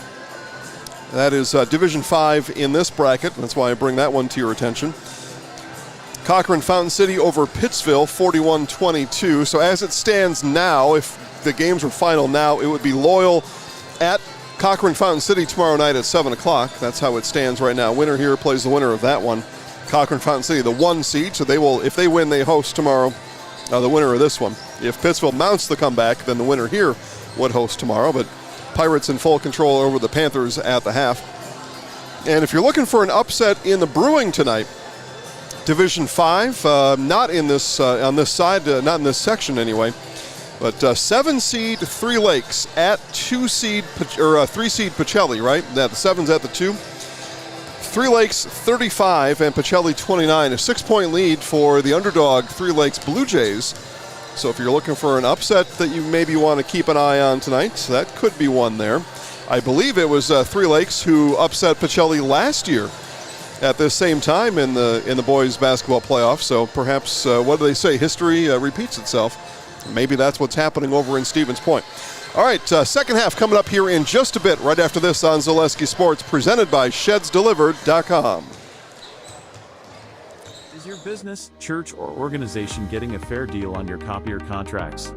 That is Division 5 in this bracket. That's why I bring that one to your attention. Cochrane Fountain City over Pittsville, 41-22. So as it stands now, if the games were final now, it would be Loyal at Cochrane Fountain City tomorrow night at 7 o'clock. That's how it stands right now. Winner here plays the winner of that one. Cochrane Fountain City, the 1 seed, so they will, if they win, they host tomorrow the winner of this one. If Pittsville mounts the comeback, then the winner here would host tomorrow, but Pirates in full control over the Panthers at the half. And if you're looking for an upset in the brewing tonight, Division 5, not in this on this side, not in this section anyway, but 7-seed 3 Lakes at 3-seed Pacelli, right? The 7's at the 2. 3 Lakes 35 and Pacelli 29. A 6-point lead for the underdog 3 Lakes Blue Jays. So if you're looking for an upset that you maybe want to keep an eye on tonight, that could be one there. I believe it was Three Lakes who upset Pacelli last year at this same time in the boys basketball playoff. So perhaps, what do they say, history repeats itself. Maybe that's what's happening over in Stevens Point. All right, second half coming up here in just a bit, right after this on Zaleski Sports, presented by ShedsDelivered.com. Is your business, church, or organization getting a fair deal on your copier contracts?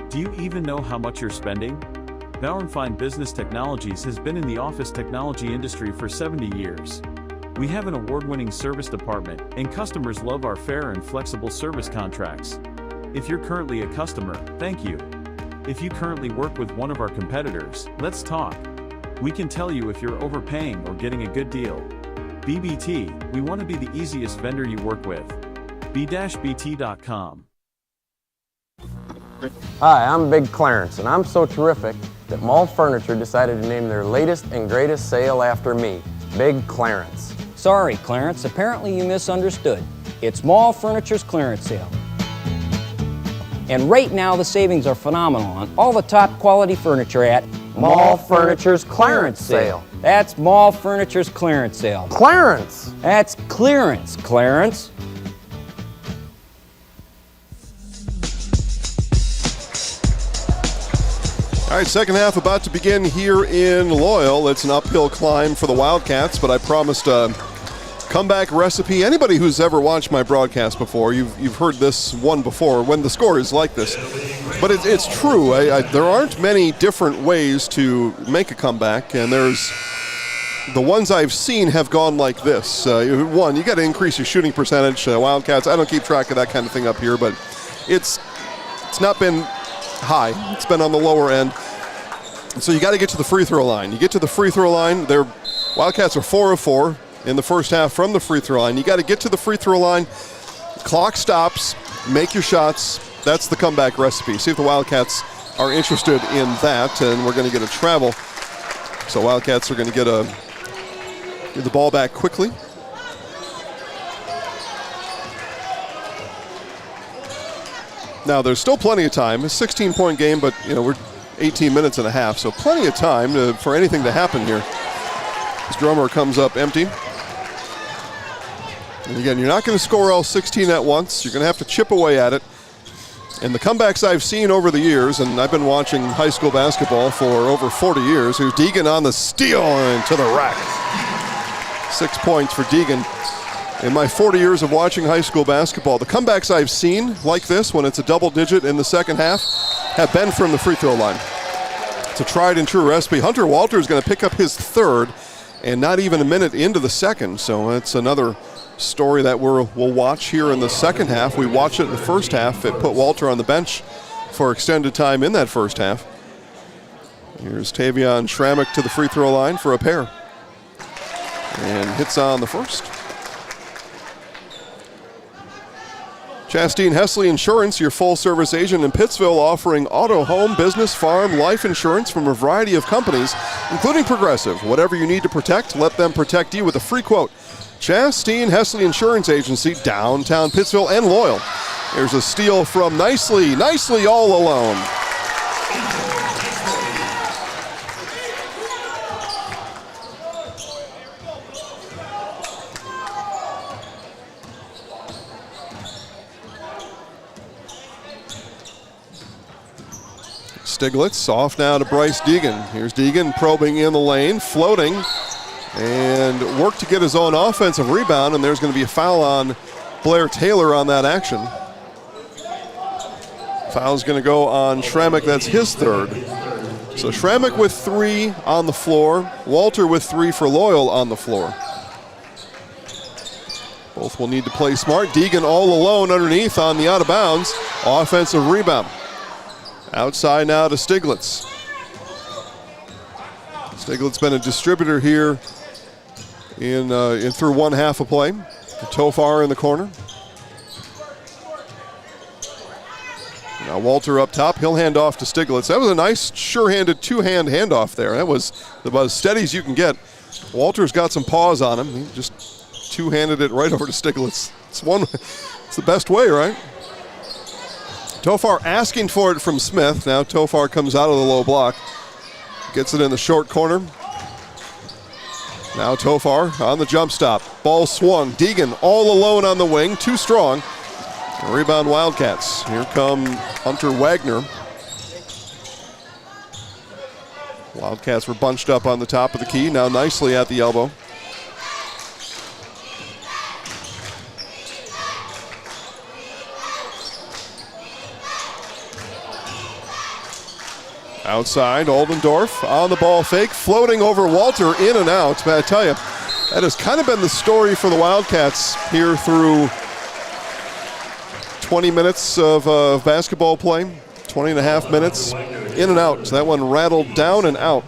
Do you even know how much you're spending? Bauer & Fine Business Technologies has been in the office technology industry for 70 years. We have an award-winning service department, and customers love our fair and flexible service contracts. If you're currently a customer, thank you. If you currently work with one of our competitors, let's talk. We can tell you if you're overpaying or getting a good deal. BBT, we want to be the easiest vendor you work with. b-bt.com. Hi, I'm Big Clarence, and I'm so terrific that Mall Furniture decided to name their latest and greatest sale after me, Big Clarence. Sorry, Clarence, apparently you misunderstood. It's Mall Furniture's clearance sale. And right now the savings are phenomenal on all the top quality furniture at Mall Furniture's clearance sale. That's Mall Furniture's clearance sale. Clarence! That's clearance, Clarence. All right, second half about to begin here in Loyal. It's an uphill climb for the Wildcats, but I promised a comeback recipe. Anybody who's ever watched my broadcast before, you've heard this one before when the score is like this. But it's true. There aren't many different ways to make a comeback, and there's the ones I've seen have gone like this. One, you got to increase your shooting percentage. Wildcats, I don't keep track of that kind of thing up here, but it's not been high. It's been on the lower end. So you got to get to the free throw line. You get to the free throw line. Wildcats are 4 of 4 in the first half from the free throw line. You got to get to the free throw line. Clock stops. Make your shots. That's the comeback recipe. See if the Wildcats are interested in that, and we're going to get a travel. So Wildcats are going to get the ball back quickly. Now, there's still plenty of time. It's a 16-point game, but we're 18 minutes and a half, so plenty of time for anything to happen here. This drummer comes up empty. And again, you're not going to score all 16 at once. You're going to have to chip away at it. And the comebacks I've seen over the years, and I've been watching high school basketball for over 40 years, here's Deegan on the steal and to the rack. 6 points for Deegan. In my 40 years of watching high school basketball, the comebacks I've seen like this, when it's a double digit in the second half, have been from the free throw line. It's a tried and true recipe. Hunter Walter is going to pick up his third, and not even a minute into the second, so it's another story that we'll watch here in the second half. We watched it in the first half. It put Walter on the bench for extended time in that first half. Here's Tavion Schrammick to the free throw line for a pair. And hits on the first. Chastain Hesley Insurance, your full-service agent in Pittsville, offering auto, home, business, farm, life insurance from a variety of companies, including Progressive. Whatever you need to protect, let them protect you with a free quote. Chastain Hesley Insurance Agency, downtown Pittsville and Loyal. There's a steal from Nicely all alone. Stiglitz off now to Bryce Deegan. Here's Deegan probing in the lane, floating, and work to get his own offensive rebound, and there's going to be a foul on Blair Taylor on that action. Foul's going to go on Schrammick. That's his third. So Schrammick with 3 on the floor, Walter with 3 for Loyal on the floor. Both will need to play smart. Deegan all alone underneath on the out of bounds. Offensive rebound. Outside now to Stiglitz. Stiglitz been a distributor here in through one half of play. Tofar in the corner. Now Walter up top. He'll hand off to Stiglitz. That was a nice, sure-handed two-hand handoff there. That was about as steady as you can get. Walter's got some paws on him. He just two-handed it right over to Stiglitz. It's the best way, right? Tofar asking for it from Smith. Now Tofar comes out of the low block. Gets it in the short corner. Now Tofar on the jump stop. Ball swung. Deegan all alone on the wing. Too strong. Rebound Wildcats. Here come Hunter Wagner. Wildcats were bunched up on the top of the key. Now nicely at the elbow. Outside, Oldendorf on the ball fake, floating over Walter, in and out. But I tell you, that has kind of been the story for the Wildcats here through 20 minutes of basketball play, 20 and a half minutes, in and out. So that one rattled down and out.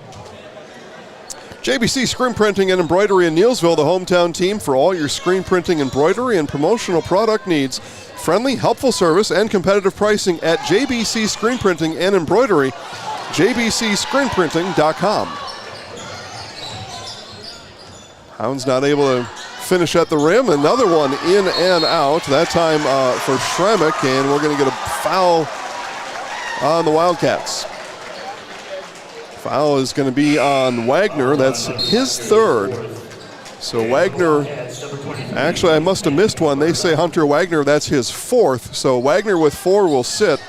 JBC Screen Printing and Embroidery in Neillsville, the hometown team for all your screen printing, embroidery, and promotional product needs. Friendly, helpful service, and competitive pricing at JBC Screen Printing and Embroidery. JBCScreenPrinting.com. Hounds not able to finish at the rim. Another one in and out. That time for Schremek, and we're going to get a foul on the Wildcats. Foul is going to be on Wagner. That's his third. So Wagner, actually I must have missed one. They say Hunter Wagner, that's his fourth. So Wagner with 4 will sit.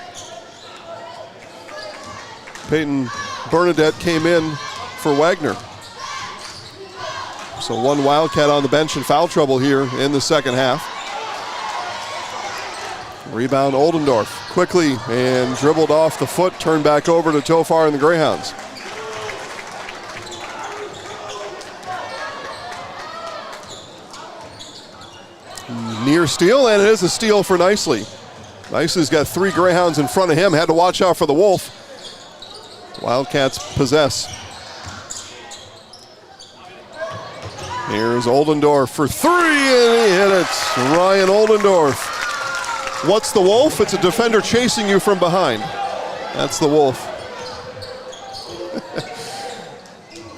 Peyton Bernadette came in for Wagner. So one Wildcat on the bench in foul trouble here in the second half. Rebound Oldendorf quickly and dribbled off the foot, turned back over to Tofar and the Greyhounds. Near steal, and it is a steal for Nicely. Nicely's got 3 Greyhounds in front of him, had to watch out for the Wolf. Wildcats possess. Here's Oldendorf for 3, and he hit it. Ryan Oldendorf. What's the Wolf? It's a defender chasing you from behind. That's the Wolf.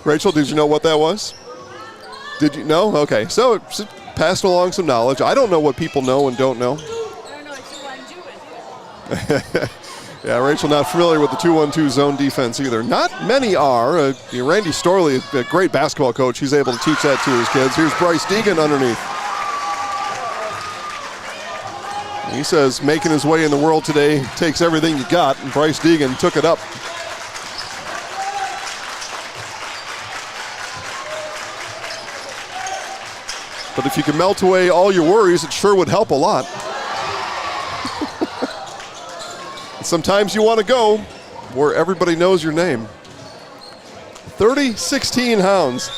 Rachel, did you know what that was? Did you know? Okay, so it passed along some knowledge. I don't know what people know and don't know. I don't know what I'm doing. Yeah, Rachel not familiar with the 2-1-2 zone defense either. Not many are. Randy Storley, a great basketball coach, he's able to teach that to his kids. Here's Bryce Deegan underneath. He says making his way in the world today takes everything you got, and Bryce Deegan took it up. But if you can melt away all your worries, it sure would help a lot. Sometimes you want to go where everybody knows your name. 30-16 Hounds.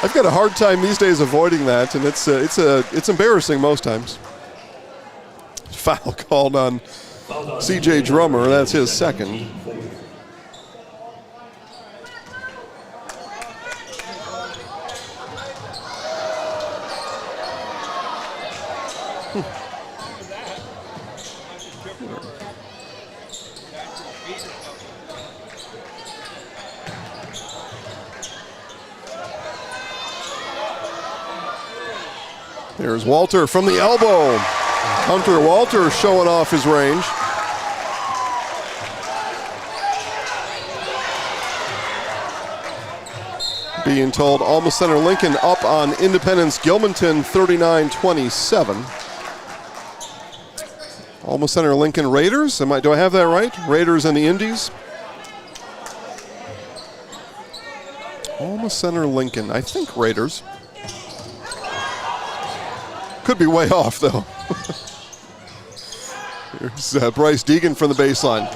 I've got a hard time these days avoiding that, and it's embarrassing most times. Foul called on C.J. Drummer. That's his second. There's Walter from the elbow. Hunter Walter showing off his range. Being told Alma Center Lincoln up on Independence Gilmanton 39-27. Alma Center Lincoln Raiders. Do I have that right? Raiders and the Indies. Alma Center Lincoln. I think Raiders. Could be way off, though. Here's Bryce Deegan from the baseline.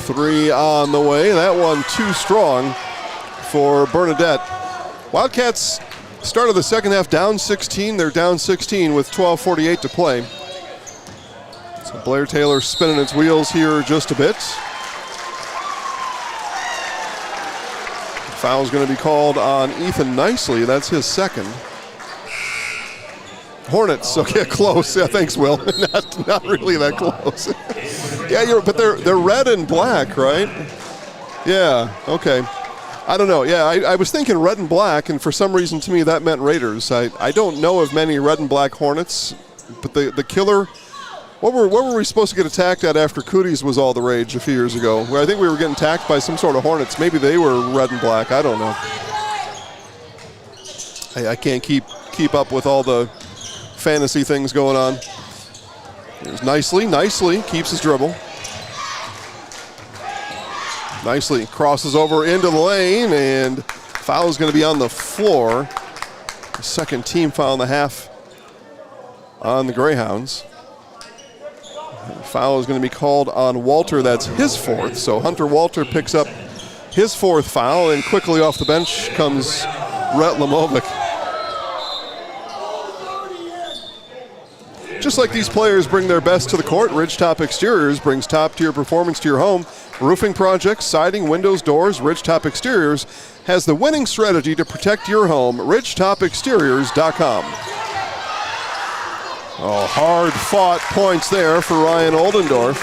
Three on the way. That one too strong for Bernadette. Wildcats started the second half down 16. They're down 16 with 12:48 to play. So Blair Taylor spinning its wheels here just a bit. Foul's going to be called on Ethan Nicely. That's his second. Hornets, okay, close. Yeah, thanks, Will. not really that close. Yeah, but they're red and black, right? Yeah, okay. I don't know. Yeah, I was thinking red and black, and for some reason to me that meant Raiders. I don't know of many red and black Hornets, but the killer. What were we supposed to get attacked at after Cooties was all the rage a few years ago? Where I think we were getting attacked by some sort of Hornets. Maybe they were red and black. I don't know. I can't keep up with all the fantasy things going on. There's nicely keeps his dribble. Nicely crosses over into the lane, and foul is going to be on the floor. The second team foul in the half on the Greyhounds. Foul is going to be called on Walter. That's his fourth. So Hunter Walter picks up his fourth foul, and quickly off the bench comes Rhett Lamovic. Just like these players bring their best to the court, Ridgetop Exteriors brings top-tier performance to your home. Roofing projects, siding, windows, doors, Ridgetop Exteriors has the winning strategy to protect your home. RidgetopExteriors.com. Oh, hard-fought points there for Ryan Oldendorf.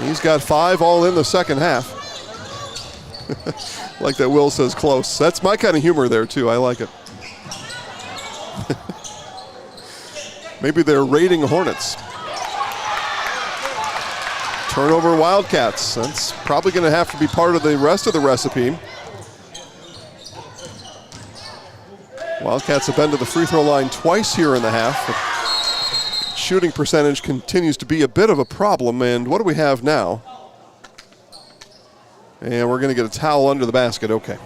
He's got 5 all in the second half. Like that Will says close. That's my kind of humor there, too. I like it. Maybe they're raiding Hornets. Turnover Wildcats. That's probably going to have to be part of the rest of the recipe. Wildcats have been to the free throw line twice here in the half. The shooting percentage continues to be a bit of a problem. And what do we have now? And we're going to get a towel under the basket. Okay.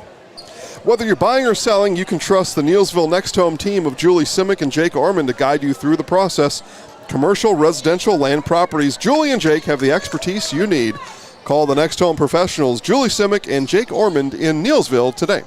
Whether you're buying or selling, you can trust the Neilsville Next Home team of Julie Simic and Jake Orman to guide you through the process. Commercial, residential, land properties, Julie and Jake have the expertise you need. Call the Next Home professionals, Julie Simic and Jake Ormond in Neilsville today.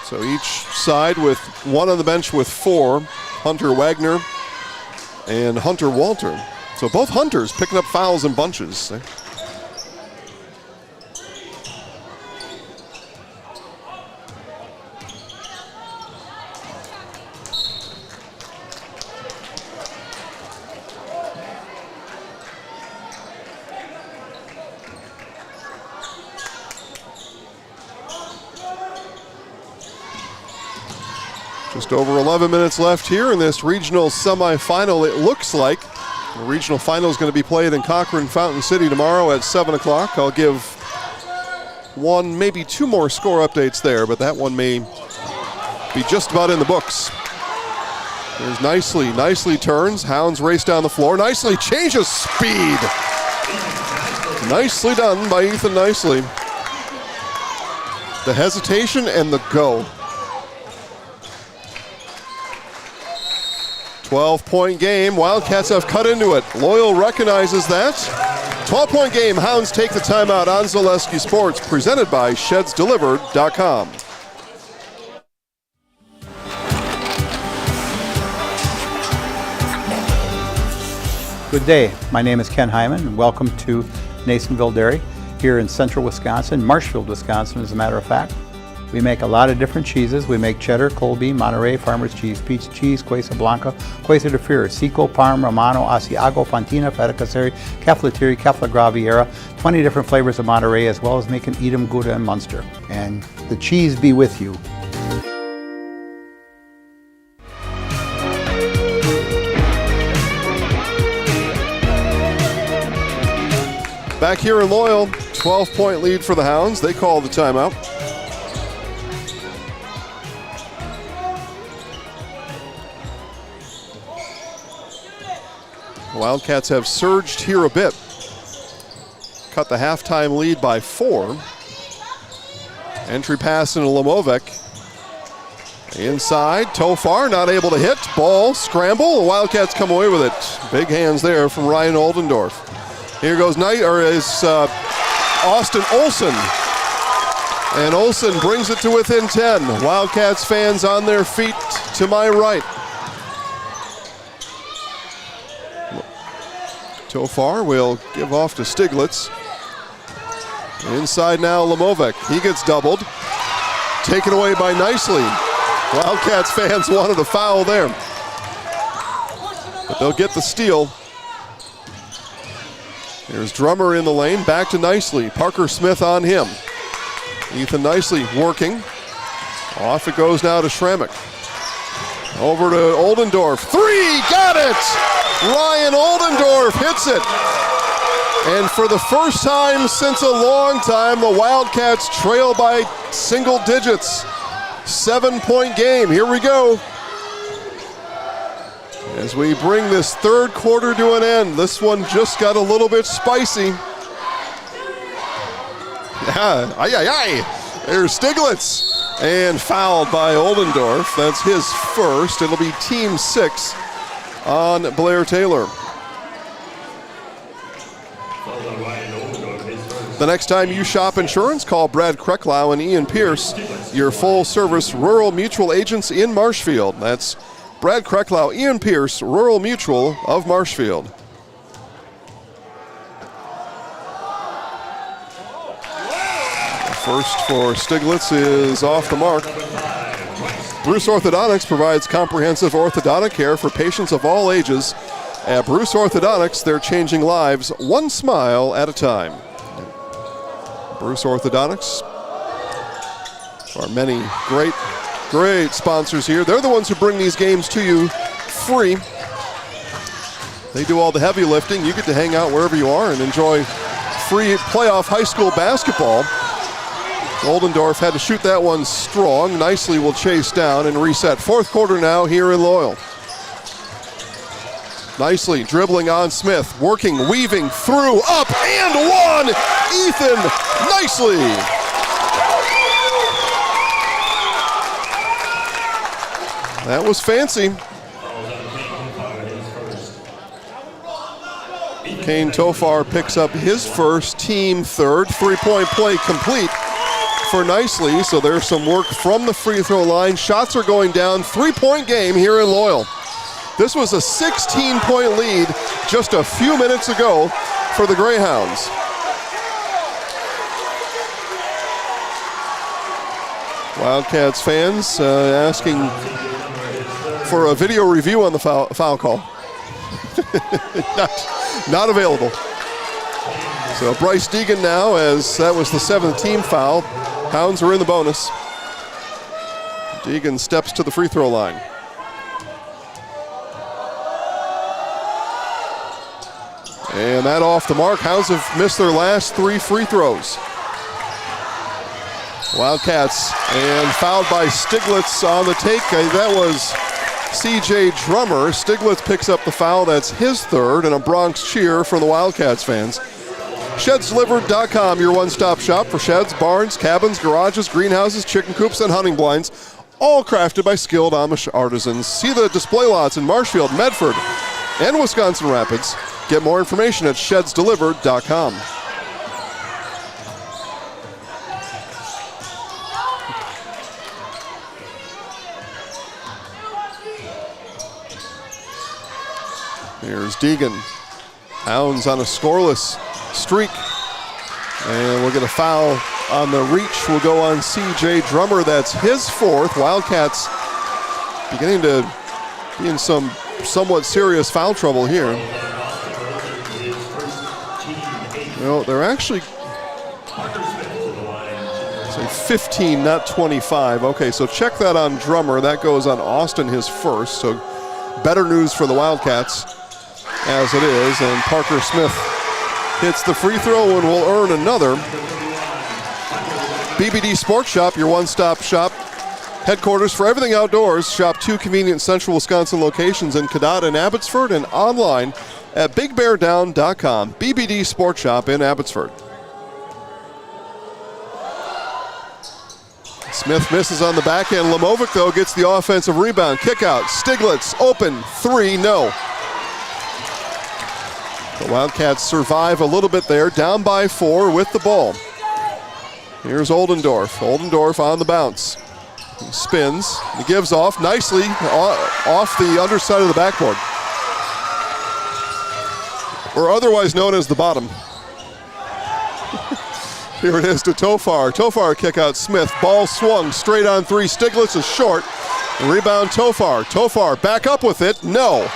So each side with one on the bench with 4, Hunter Wagner and Hunter Walter. So both Hunters picking up fouls in bunches. Just over 11 minutes left here in this regional semifinal, it looks like. The regional final is going to be played in Cochrane Fountain City tomorrow at 7 o'clock. I'll give 1, maybe 2 more score updates there, but that one may be just about in the books. There's nicely turns. Hounds race down the floor. Nicely changes speed. Nicely done by Ethan Nicely. The hesitation and the go. 12-point game. Wildcats have cut into it. Loyal recognizes that. 12-point game. Hounds take the timeout on Zaleski Sports, presented by ShedsDelivered.com. Good day. My name is Ken Hyman, and welcome to Nasonville Dairy here in central Wisconsin, Marshfield, Wisconsin, as a matter of fact. We make a lot of different cheeses. We make cheddar, Colby, Monterey, Farmer's Cheese, Pizza Cheese, Quesa Blanca, Quesa de Freer, Seco, Parm, Romano, Asiago, Fontina, Feta Caseri, Caflateri, Cafla Graviera, 20 different flavors of Monterey, as well as making Edam, Gouda, and Munster. And the cheese be with you. Back here in Loyal, 12-point lead for the Hounds. They call the timeout. Wildcats have surged here a bit. Cut the halftime lead by 4. Entry pass into Lamovic. Inside, Tofar not able to hit. Ball, scramble. The Wildcats come away with it. Big hands there from Ryan Oldendorf. Here goes Austin Olson. And Olson brings it to within 10. Wildcats fans on their feet to my right. Tofar will give off to Stiglitz. Inside now, Lamovic. He gets doubled. Taken away by Nicely. Wildcats fans wanted a foul there. But they'll get the steal. Here's Drummer in the lane. Back to Nicely. Parker Smith on him. Ethan Nicely working. Off it goes now to Schrammick. Over to Oldendorf. Three! Got it! Ryan Oldendorf hits it. And for the first time since a long time, the Wildcats trail by single digits. 7-point game. Here we go. As we bring this third quarter to an end, this one just got a little bit spicy. There's Stiglitz. And fouled by Oldendorf. That's his first. It'll be team 6 on Blair Taylor. The next time you shop insurance, call Brad Krecklau and Ian Pierce, your full-service rural mutual agents in Marshfield. That's Brad Krecklau, Ian Pierce, Rural Mutual of Marshfield. First for Stiglitz is off the mark. Bruce Orthodontics provides comprehensive orthodontic care for patients of all ages. At Bruce Orthodontics, they're changing lives one smile at a time. Bruce Orthodontics are many great sponsors here. They're the ones who bring these games to you free. They do all the heavy lifting. You get to hang out wherever you are and enjoy free playoff high school basketball. Oldendorf had to shoot that one strong. Nicely will chase down and reset. Fourth quarter now here in Loyal. Nicely dribbling on Smith, working, weaving through, up and one. Ethan Nicely. That was fancy. Kane Tofar picks up his first, team third. Three-point play complete for Nicely, so there's some work from the free throw line. Shots are going down. 3-point game here in Loyal. This was a 16-point lead just a few minutes ago for the Greyhounds. Wildcats fans asking for a video review on the foul call. not available. So Bryce Deegan now, as that was the 7th team foul. Hounds are in the bonus. Deegan steps to the free throw line. And that off the mark. Hounds have missed their last 3 free throws. Wildcats, and fouled by Stiglitz on the take. That was C.J. Drummer. Stiglitz picks up the foul. That's his third, and a Bronx cheer from the Wildcats fans. ShedsDelivered.com, your one-stop shop for sheds, barns, cabins, garages, greenhouses, chicken coops, and hunting blinds, all crafted by skilled Amish artisans. See the display lots in Marshfield, Medford, and Wisconsin Rapids. Get more information at ShedsDelivered.com. Here's Deegan. Hounds on a scoreless streak. And we'll get a foul on the reach. Will go on C.J. Drummer. That's his fourth. Wildcats beginning to be in some somewhat serious foul trouble here. No, they're actually say 15, not 25. Okay, so check that on Drummer. That goes on Austin, his first. So better news for the Wildcats as it is. And Parker Smith hits the free throw and will earn another. BBD Sports Shop, your one-stop shop. Headquarters for everything outdoors. Shop 2 convenient central Wisconsin locations in Cadott and Abbotsford, and online at BigBearDown.com. BBD Sports Shop in Abbotsford. Smith misses on the back end. Lamovic, though, gets the offensive rebound. Kick out. Stiglitz, open. 3, no. The Wildcats survive a little bit there. Down by 4 with the ball. Here's Oldendorf. Oldendorf on the bounce. He spins. He gives off nicely off the underside of the backboard. or otherwise known as the bottom. Here it is to Tofar. Tofar kick out Smith. Ball swung straight on three. Stiglitz is short. Rebound Tofar. Tofar back up with it. No.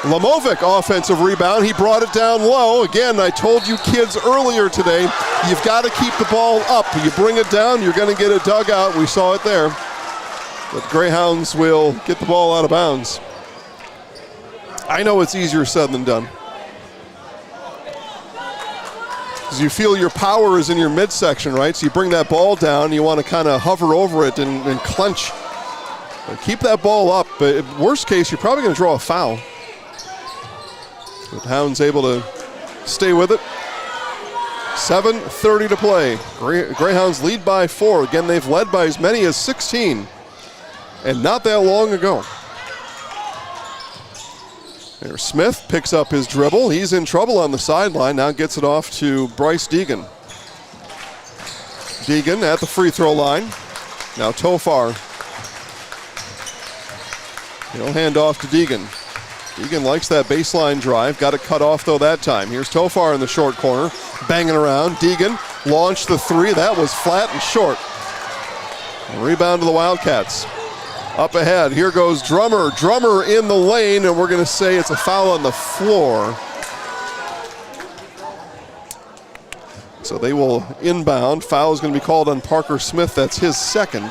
Lamovic offensive rebound. He brought it down low. Again, I told you kids earlier today, you've got to keep the ball up. You bring it down, you're going to get a dugout. We saw it there. But Greyhounds will get the ball out of bounds. I know it's easier said than done. Because you feel your power is in your midsection, right? So you bring that ball down, you want to kind of hover over it and clench. But keep that ball up. But worst case, you're probably going to draw a foul. But Hounds able to stay with it. 7:30 to play. Greyhounds lead by 4. Again, they've led by as many as 16. And not that long ago. There, Smith picks up his dribble. He's in trouble on the sideline. Now gets it off to Bryce Deegan. Deegan at the free throw line. Now Tofar. He'll hand off to Deegan. Deegan likes that baseline drive. Got it cut off though that time. Here's Tofar in the short corner. Banging around. Deegan launched the three. That was flat and short. Rebound to the Wildcats. Up ahead, here goes Drummer. Drummer in the lane, and we're going to say it's a foul on the floor. So they will inbound. Foul is going to be called on Parker Smith. That's his second.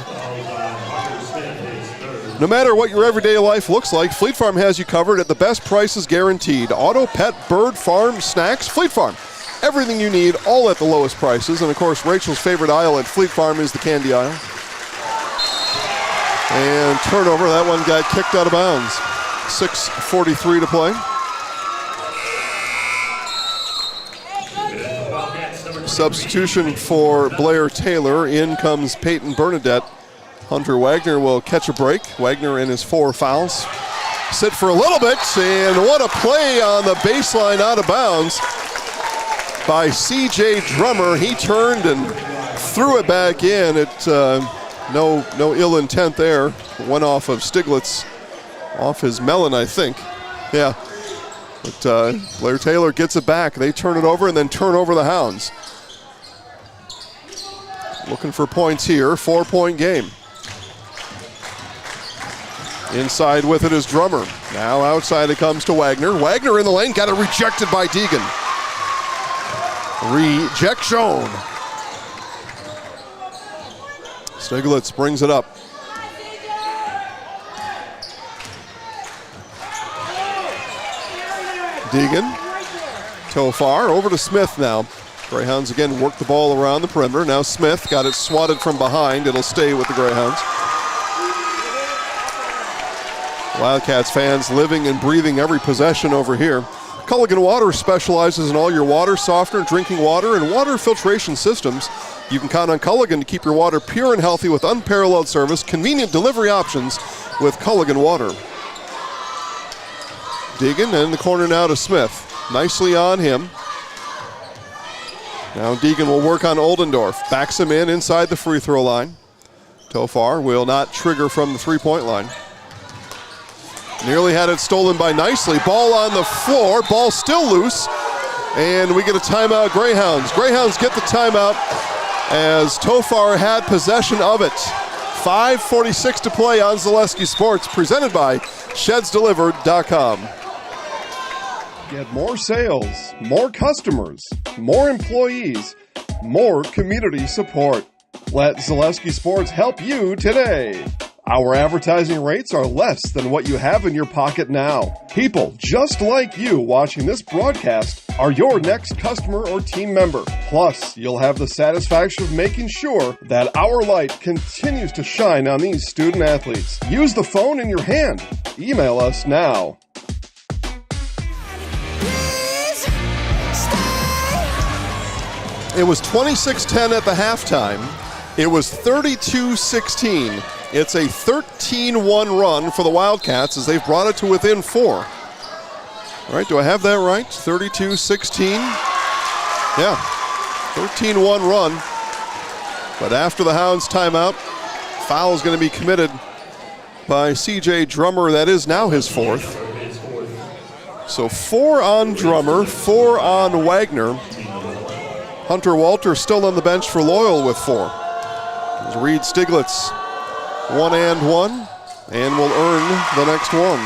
No matter what your everyday life looks like, Fleet Farm has you covered at the best prices guaranteed. Auto, pet, bird, farm, snacks, Fleet Farm. Everything you need, all at the lowest prices. And of course, Rachel's favorite aisle at Fleet Farm is the candy aisle. And turnover, that one got kicked out of bounds. 6:43 to play. Substitution for Blair Taylor. In comes Peyton Bernadette. Hunter Wagner will catch a break. Wagner in his 4 fouls. Sit for a little bit, and what a play on the baseline out of bounds by C.J. Drummer. He turned and threw it back in. No ill intent there. Went off of Stiglitz, off his melon, I think. Yeah. But Blair Taylor gets it back. They turn it over and then turn over the Hounds. Looking for points here. 4-point game. Inside with it is Drummer. Now outside it comes to Wagner. Wagner in the lane. Got it rejected by Deegan. Rejection. Stiglitz brings it up. Deegan. Tofar over to Smith now. Greyhounds again work the ball around the perimeter. Now Smith got it swatted from behind. It'll stay with the Greyhounds. Wildcats fans living and breathing every possession over here. Culligan Water specializes in all your water, softener, drinking water, and water filtration systems. You can count on Culligan to keep your water pure and healthy with unparalleled service, convenient delivery options with Culligan Water. Deegan in the corner now to Smith. Nicely on him. Now Deegan will work on Oldendorf. Backs him in inside the free throw line. Tofar will not trigger from the three-point line. Nearly had it stolen by Nicely. Ball on the floor. Ball still loose. And we get a timeout, Greyhounds. Greyhounds get the timeout as Tofar had possession of it. 5:46 to play on Zaleski Sports, presented by ShedsDelivered.com. Get more sales, more customers, more employees, more community support. Let Zaleski Sports help you today. Our advertising rates are less than what you have in your pocket now. People just like you watching this broadcast are your next customer or team member. Plus, you'll have the satisfaction of making sure that our light continues to shine on these student athletes. Use the phone in your hand. Email us now. It was 26-10 at the halftime. It was 32-16. It's a 13-1 run for the Wildcats as they've brought it to within 4. All right, do I have that right? 32-16. Yeah, 13-1 run. But after the Hounds timeout, foul is going to be committed by C.J. Drummer. That is now his 4th. So 4 on Drummer, 4 on Wagner. Hunter Walter still on the bench for Loyal with 4. Reed Stiglitz, 1 and 1, and will earn the next one.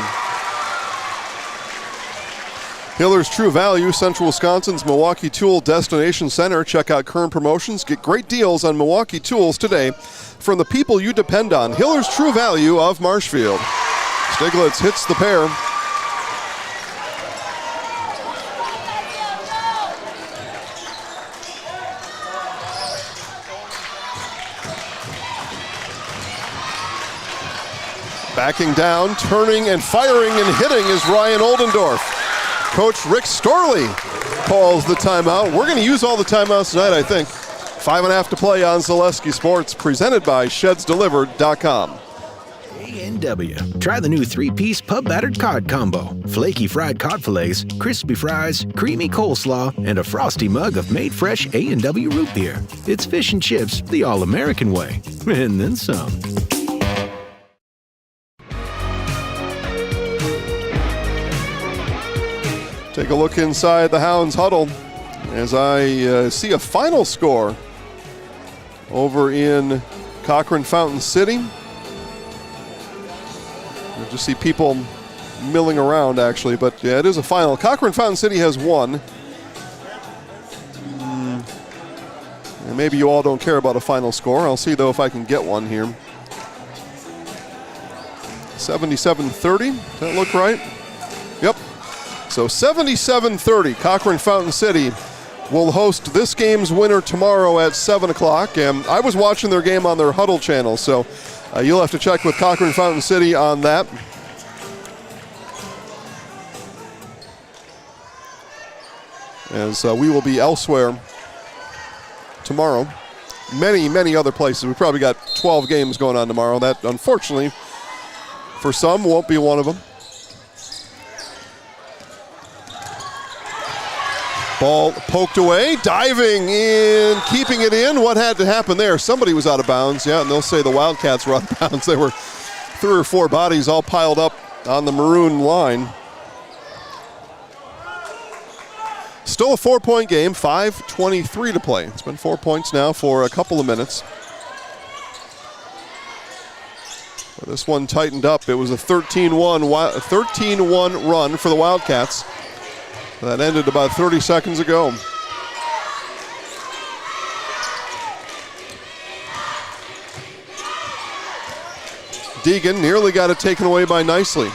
Hiller's True Value, Central Wisconsin's Milwaukee Tool Destination Center. Check out current promotions. Get great deals on Milwaukee tools today from the people you depend on. Hiller's True Value of Marshfield. Stiglitz hits the pair. Backing down, turning and firing and hitting is Ryan Oldendorf. Coach Rick Storley calls the timeout. We're going to use all the timeouts tonight, I think. 5.5 to play on Zaleski Sports, presented by ShedsDelivered.com. A&W. Try the new 3-piece pub battered cod combo. Flaky fried cod fillets, crispy fries, creamy coleslaw, and a frosty mug of made fresh A&W root beer. It's fish and chips the all-American way. And then some. Take a look inside the Hounds huddle as I see a final score over in Cochrane Fountain City. I just see people milling around, actually, but yeah, it is a final. Cochrane Fountain City has won. And maybe you all don't care about a final score. I'll see, though, if I can get one here. 77-30, does that look right? Yep. So 77-30, Cochrane Fountain City will host this game's winner tomorrow at 7 o'clock. And I was watching their game on their Huddle channel, so you'll have to check with Cochrane Fountain City on that. As we will be elsewhere tomorrow. Many, many other places. We probably got 12 games going on tomorrow. That, unfortunately, for some, won't be one of them. Ball poked away, diving in, keeping it in. What had to happen there? Somebody was out of bounds. Yeah, and they'll say the Wildcats were out of bounds. There were 3 or 4 bodies all piled up on the maroon line. Still a 4-point game, 5:23 to play. It's been 4 points now for a couple of minutes. Well, this one tightened up. It was a 13-1 run for the Wildcats. That ended about 30 seconds ago. Deegan nearly got it taken away by Nicely.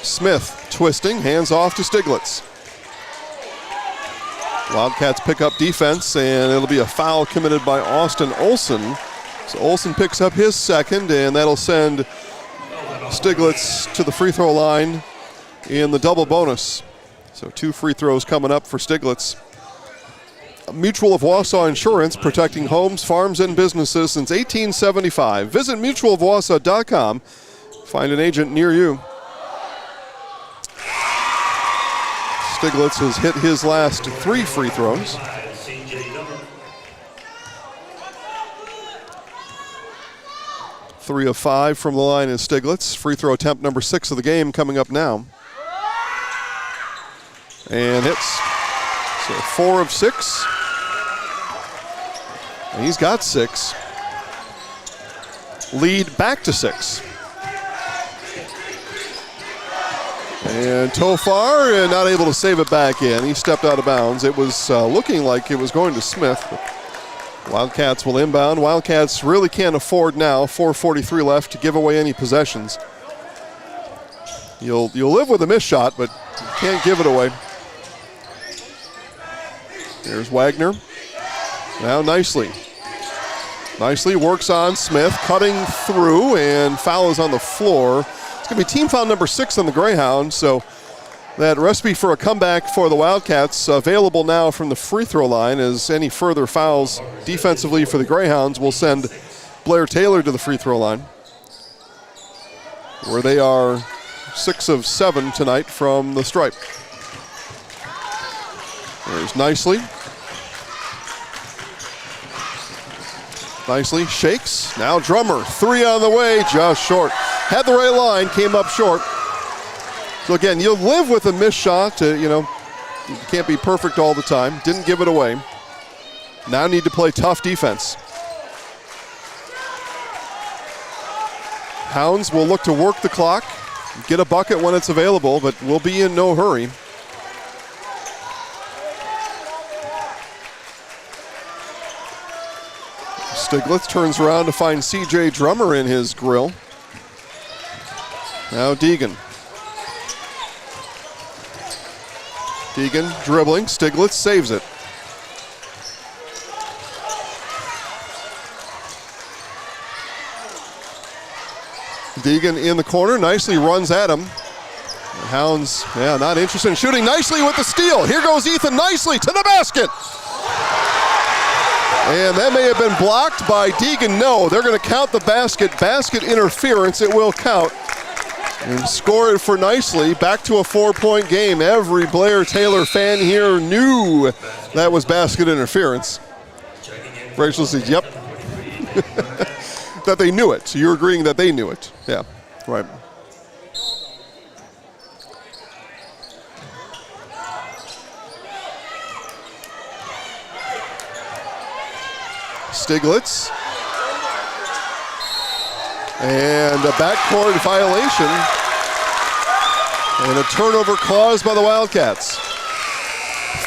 Smith twisting, hands off to Stiglitz. Wildcats pick up defense, and it'll be a foul committed by Austin Olson. So Olson picks up his second, and that'll send Stiglitz to the free throw line in the double bonus. So 2 free throws coming up for Stiglitz. Mutual of Wausau Insurance, protecting homes, farms, and businesses since 1875. Visit mutualofwausau.com. Find an agent near you. Stiglitz has hit his last 3 free throws. Three of 5 from the line is Stiglitz. Free throw attempt number 6 of the game coming up now. And hits. So 4 of 6. And he's got 6. Lead back to 6. And Tofar not able to save it back in. He stepped out of bounds. It was looking like it was going to Smith. Wildcats will inbound. Wildcats really can't afford now, 4:43 left, to give away any possessions. You'll live with a missed shot, but you can't give it away. There's Wagner. Now Nicely. Nicely works on Smith, cutting through, and foul is on the floor. It's going to be team foul number 6 on the Greyhounds, so that recipe for a comeback for the Wildcats available now from the free throw line, as any further fouls defensively for the Greyhounds will send Blair Taylor to the free throw line, where they are 6 of 7 tonight from the stripe. There's Nicely. Nicely shakes. Now Drummer. 3 on the way. Just short. Had the right line. Came up short. So again, you'll live with a missed shot. You can't be perfect all the time. Didn't give it away. Now need to play tough defense. Hounds will look to work the clock, get a bucket when it's available, but we'll be in no hurry. Stiglitz turns around to find C.J. Drummer in his grill. Now Deegan. Deegan dribbling, Stiglitz saves it. Deegan in the corner, nicely runs at him. The Hounds, not interested in shooting. Nicely with the steal. Here goes Ethan nicely to the basket. And that may have been blocked by Deegan. No, they're going to count the basket. Basket interference, it will count. And score it for nicely. Back to a 4-point game. Every Blair Taylor fan here knew that was basket interference. Rachel says, yep. That they knew it. So you're agreeing that they knew it. Yeah, right. Stiglitz. And a backcourt violation. And a turnover caused by the Wildcats.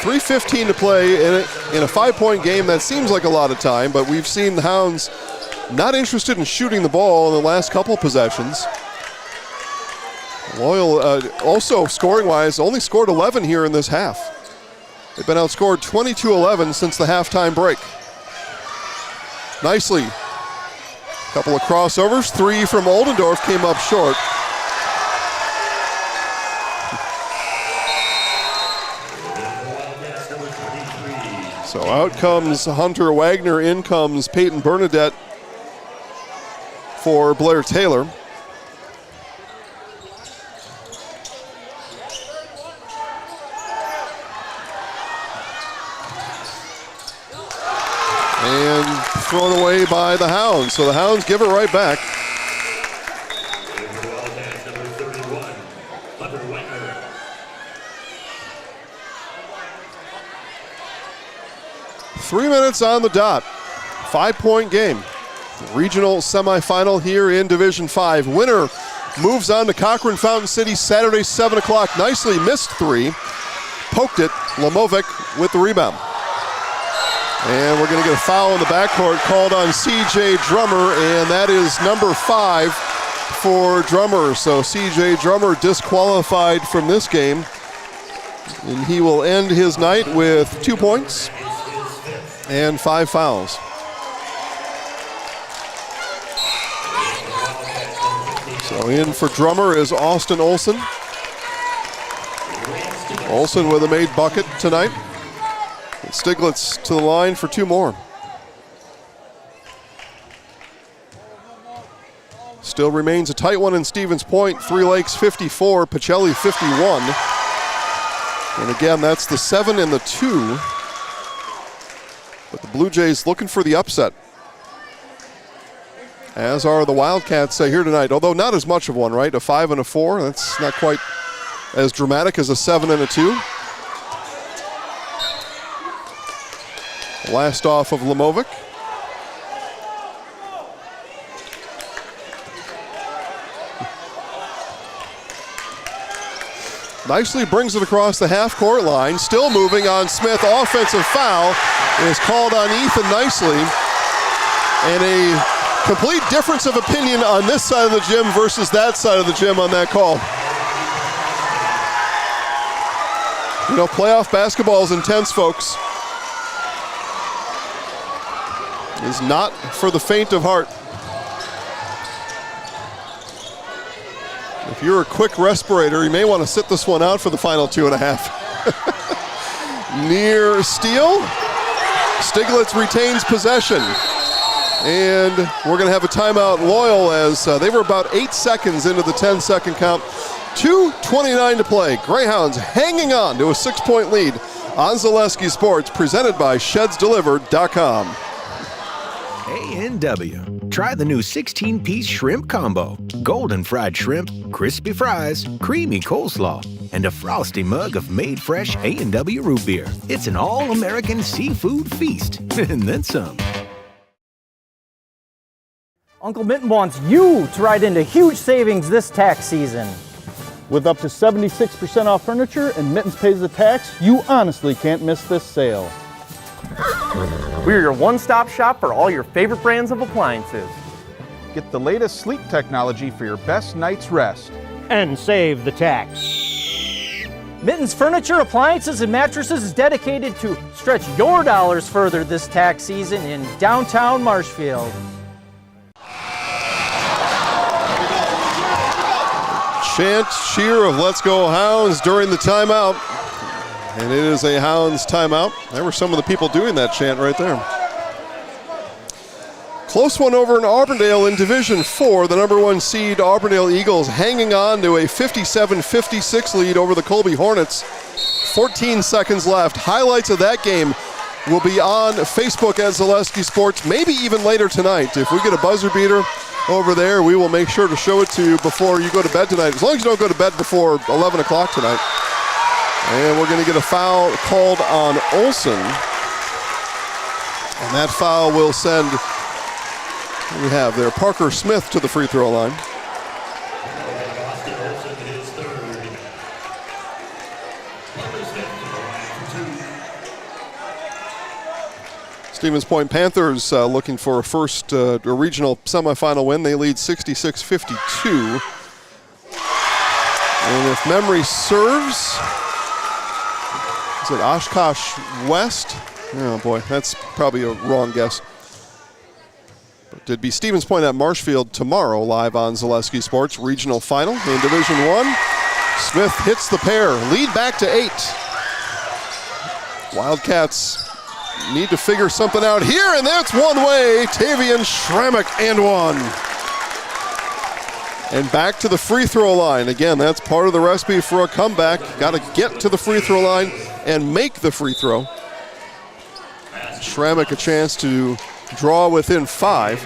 3:15 to play in a 5-point game. That seems like a lot of time, but we've seen the Hounds not interested in shooting the ball in the last couple possessions. Loyal, also scoring-wise, only scored 11 here in this half. They've been outscored 22-11 since the halftime break. Nicely. Couple of crossovers. 3 from Oldendorf came up short. So out comes Hunter Wagner. In comes Peyton Bernadette for Blair Taylor. And thrown away by the Hounds. So the Hounds give it right back. Three minutes on the dot. 5-point game. Regional semifinal here in Division 5. Winner moves on to Cochrane Fountain City Saturday, 7 o'clock. Nicely missed 3. Poked it. Lamovic with the rebound. And we're going to get a foul in the backcourt called on C.J. Drummer, and that is number 5 for Drummer. So C.J. Drummer disqualified from this game, and he will end his night with 2 points and 5 fouls. So in for Drummer is Austin Olson. Olson with a made bucket tonight. And Stiglitz to the line for 2 more. Still remains a tight one in Stevens Point. Three Lakes 54, Pacelli 51. And again, that's the 7 and the 2. But the Blue Jays looking for the upset, as are the Wildcats here tonight, although not as much of one, right? A 5 and a 4, that's not quite as dramatic as a 7 and a 2. Last off of Lamovic. Nicely brings it across the half-court line. Still moving on Smith. Offensive foul is called on Ethan nicely. And a complete difference of opinion on this side of the gym versus that side of the gym on that call. You know, playoff basketball is intense, folks. It's not for the faint of heart. If you're a quick respirator, you may want to sit this one out for the final 2.5. Near steal. Stiglitz retains possession. And we're going to have a timeout. Loyal, as they were about 8 seconds into the 10-second count. 2:29 to play. Greyhounds hanging on to a 6-point lead on Zaleski Sports, presented by ShedsDelivered.com. A&W, Try the new 16-piece shrimp combo. Golden fried shrimp, crispy fries, creamy coleslaw, and a frosty mug of made fresh A&W root beer. It's an all-American seafood feast. And then some. Uncle Minton wants you to ride into huge savings this tax season. With up to 76% off furniture and Mittens pays the tax, you honestly can't miss this sale. We're your one-stop shop for all your favorite brands of appliances. Get the latest sleep technology for your best night's rest. And save the tax. Mittens Furniture, Appliances, and Mattresses is dedicated to stretch your dollars further this tax season in downtown Marshfield. Chant, cheer of Let's Go Hounds during the timeout. And it is a Hounds timeout. There were some of the people doing that chant right there. Close one over in Auburndale in Division 4. The number 1 seed Auburndale Eagles hanging on to a 57-56 lead over the Colby Hornets. 14 seconds left. Highlights of that game will be on Facebook at Zaleski Sports, maybe even later tonight. If we get a buzzer beater over there, we will make sure to show it to you before you go to bed tonight. As long as you don't go to bed before 11 o'clock tonight. And we're going to get a foul called on Olson. And that foul will send, what do we have there, Parker Smith to the free throw line. Stevens Point Panthers looking for a first regional semifinal win. They lead 66-52. And if memory serves, is it Oshkosh West? Oh boy, that's probably a wrong guess. But it'd be Stevens Point at Marshfield tomorrow, live on Zaleski Sports. Regional final in Division 1. Smith hits the pair, lead back to 8. Wildcats need to figure something out here, and that's one way. Tavian Schrammick and one. And back to the free throw line. Again, that's part of the recipe for a comeback. Got to get to the free throw line and make the free throw. Schrammick a chance to draw within 5.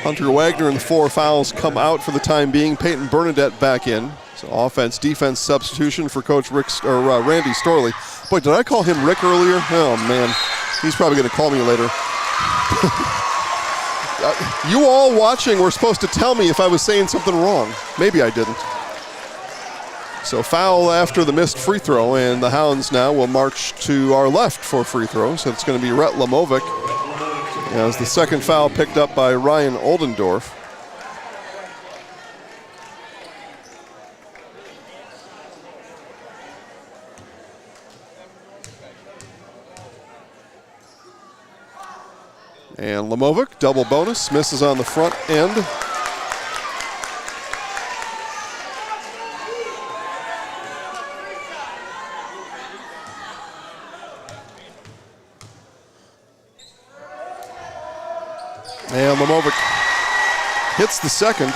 Hunter Wagner and the 4 fouls come out for the time being. Peyton Bernadette back in. So offense, defense substitution for Coach Randy Storley. Boy, did I call him Rick earlier? Oh man, he's probably going to call me later. You all watching were supposed to tell me if I was saying something wrong. Maybe I didn't. So foul after the missed free throw, and the Hounds now will march to our left for free throws. So it's going to be Rhett Lamovic as the second foul picked up by Ryan Oldendorf. And Lamovic, double bonus, misses on the front end. And Lamovic hits the second.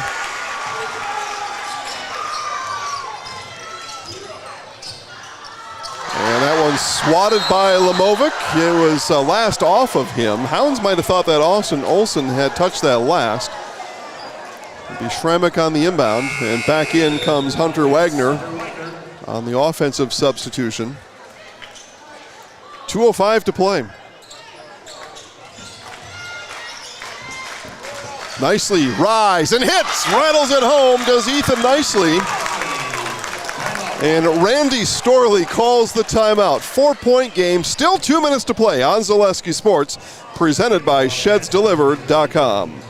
And that one's swatted by Lamovic. It was last off of him. Hounds might have thought that Olsen had touched that last. It'll be Schrammick on the inbound, and back in comes Hunter Wagner on the offensive substitution. 2:05 to play. Nicely rise and hits, rattles it home, does Ethan Nicely. And Randy Storley calls the timeout. 4-point game, still 2 minutes to play on Zaleski Sports, presented by ShedsDelivered.com.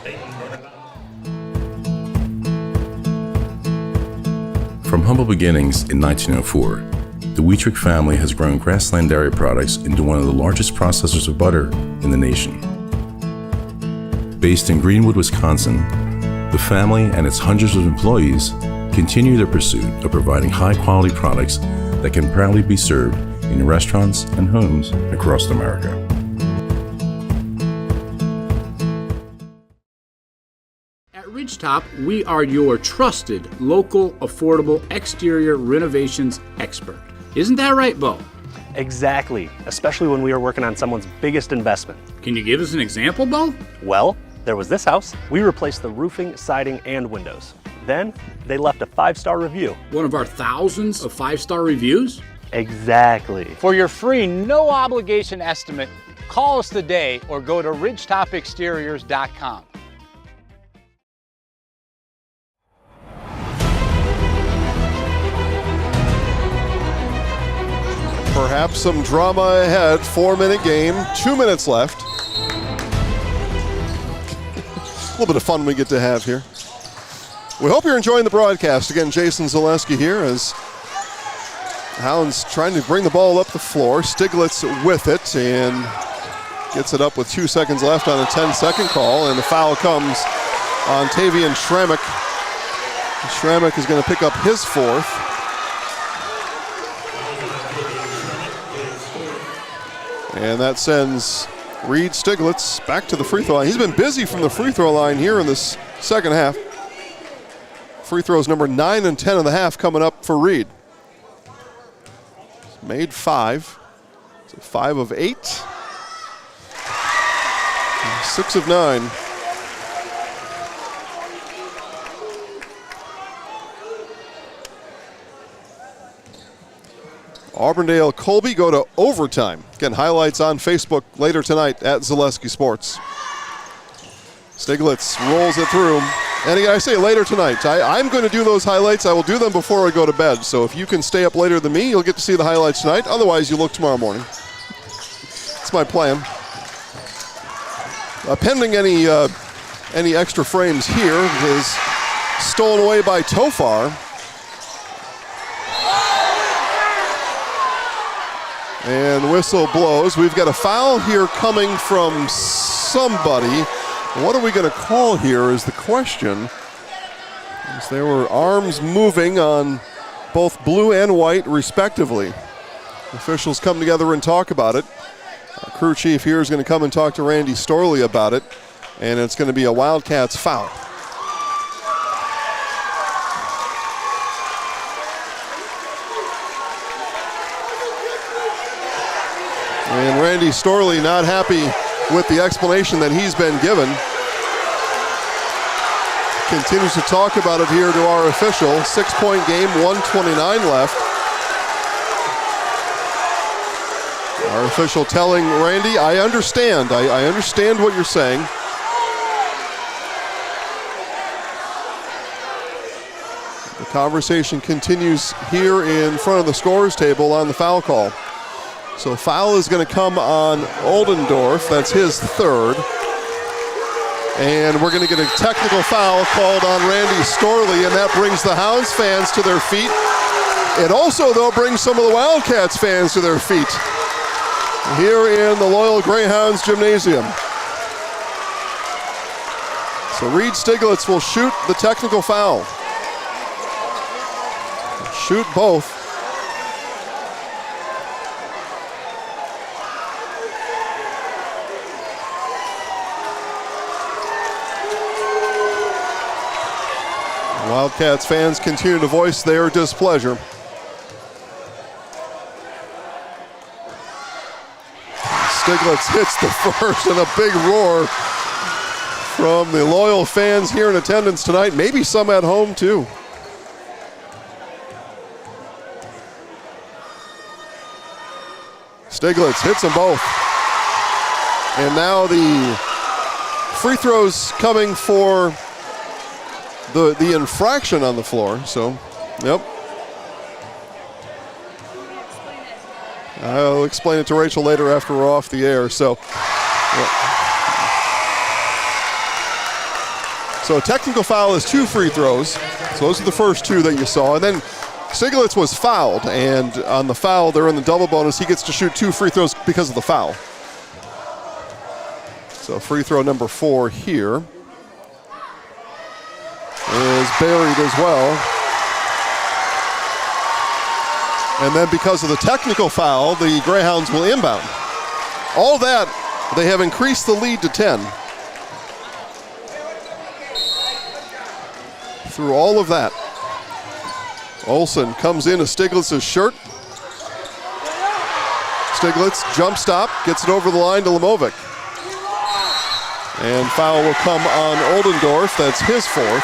From humble beginnings in 1904, the Wheatrick family has grown Grassland Dairy Products into one of the largest processors of butter in the nation. Based in Greenwood, Wisconsin, the family and its hundreds of employees continue their pursuit of providing high-quality products that can proudly be served in restaurants and homes across America. At Ridgetop, we are your trusted, local, affordable exterior renovations expert. Isn't that right, Bo? Exactly, especially when we were working on someone's biggest investment. Can you give us an example, Bo? Well, there was this house. We replaced the roofing, siding, and windows. Then they left a 5-star review. One of our thousands of 5-star reviews? Exactly. For your free, no obligation estimate, call us today or go to ridgetopexteriors.com. Perhaps some drama ahead. 4-minute game, 2 minutes left. A little bit of fun we get to have here. We hope you're enjoying the broadcast. Again, Jason Zaleski here as Hounds trying to bring the ball up the floor. Stiglitz with it and gets it up with 2 seconds left on a 10-second call, and the foul comes on Tavian Schrammick. Schrammick is going to pick up his 4th. And that sends Reed Stiglitz back to the free throw line. He's been busy from the free throw line here in this second half. Free throws number 9 and 10 of the half coming up for Reed. He's made 5. So 5 of 8. 6 of 9. Auburndale Colby go to overtime. Again, highlights on Facebook later tonight at Zaleski Sports. Stiglitz rolls it through. And again, I say later tonight. I'm going to do those highlights. I will do them before I go to bed. So if you can stay up later than me, you'll get to see the highlights tonight. Otherwise, you look tomorrow morning. That's my plan. Pending any extra frames here is stolen away by Tofar. And whistle blows. We've got a foul here coming from somebody. What are we going to call here is the question. As there were arms moving on both blue and white respectively. Officials come together and talk about it. Our crew chief here is going to come and talk to Randy Storley about it. And it's going to be a Wildcats foul. And Randy Storley not happy with the explanation that he's been given. Continues to talk about it here to our official. 6-point game, 1:29 left. Our official telling Randy, I understand. I understand what you're saying. The conversation continues here in front of the scorer's table on the foul call. So foul is going to come on Oldendorf. That's his 3rd. And we're going to get a technical foul called on Randy Storley, and that brings the Hounds fans to their feet. It also, though, brings some of the Wildcats fans to their feet here in the Loyal Greyhounds Gymnasium. So Reed Stiglitz will shoot the technical foul. Shoot both. Wildcats fans continue to voice their displeasure. Stiglitz hits the first, and a big roar from the loyal fans here in attendance tonight, maybe some at home too. Stiglitz hits them both. And now the free throws coming for the infraction on the floor. So, yep. I'll explain it to Rachel later after we're off the air. So, so a technical foul is 2 free throws. So those are the first 2 that you saw. And then Stiglitz was fouled, and on the foul, they're in the double bonus. He gets to shoot 2 free throws because of the foul. So free throw number 4 here is buried as well. And then because of the technical foul, the Greyhounds will inbound. All that, they have increased the lead to 10. Through all of that, Olsen comes into Stiglitz's shirt. Stiglitz, jump stop, gets it over the line to Lemovic. And foul will come on Oldendorf. That's his fourth.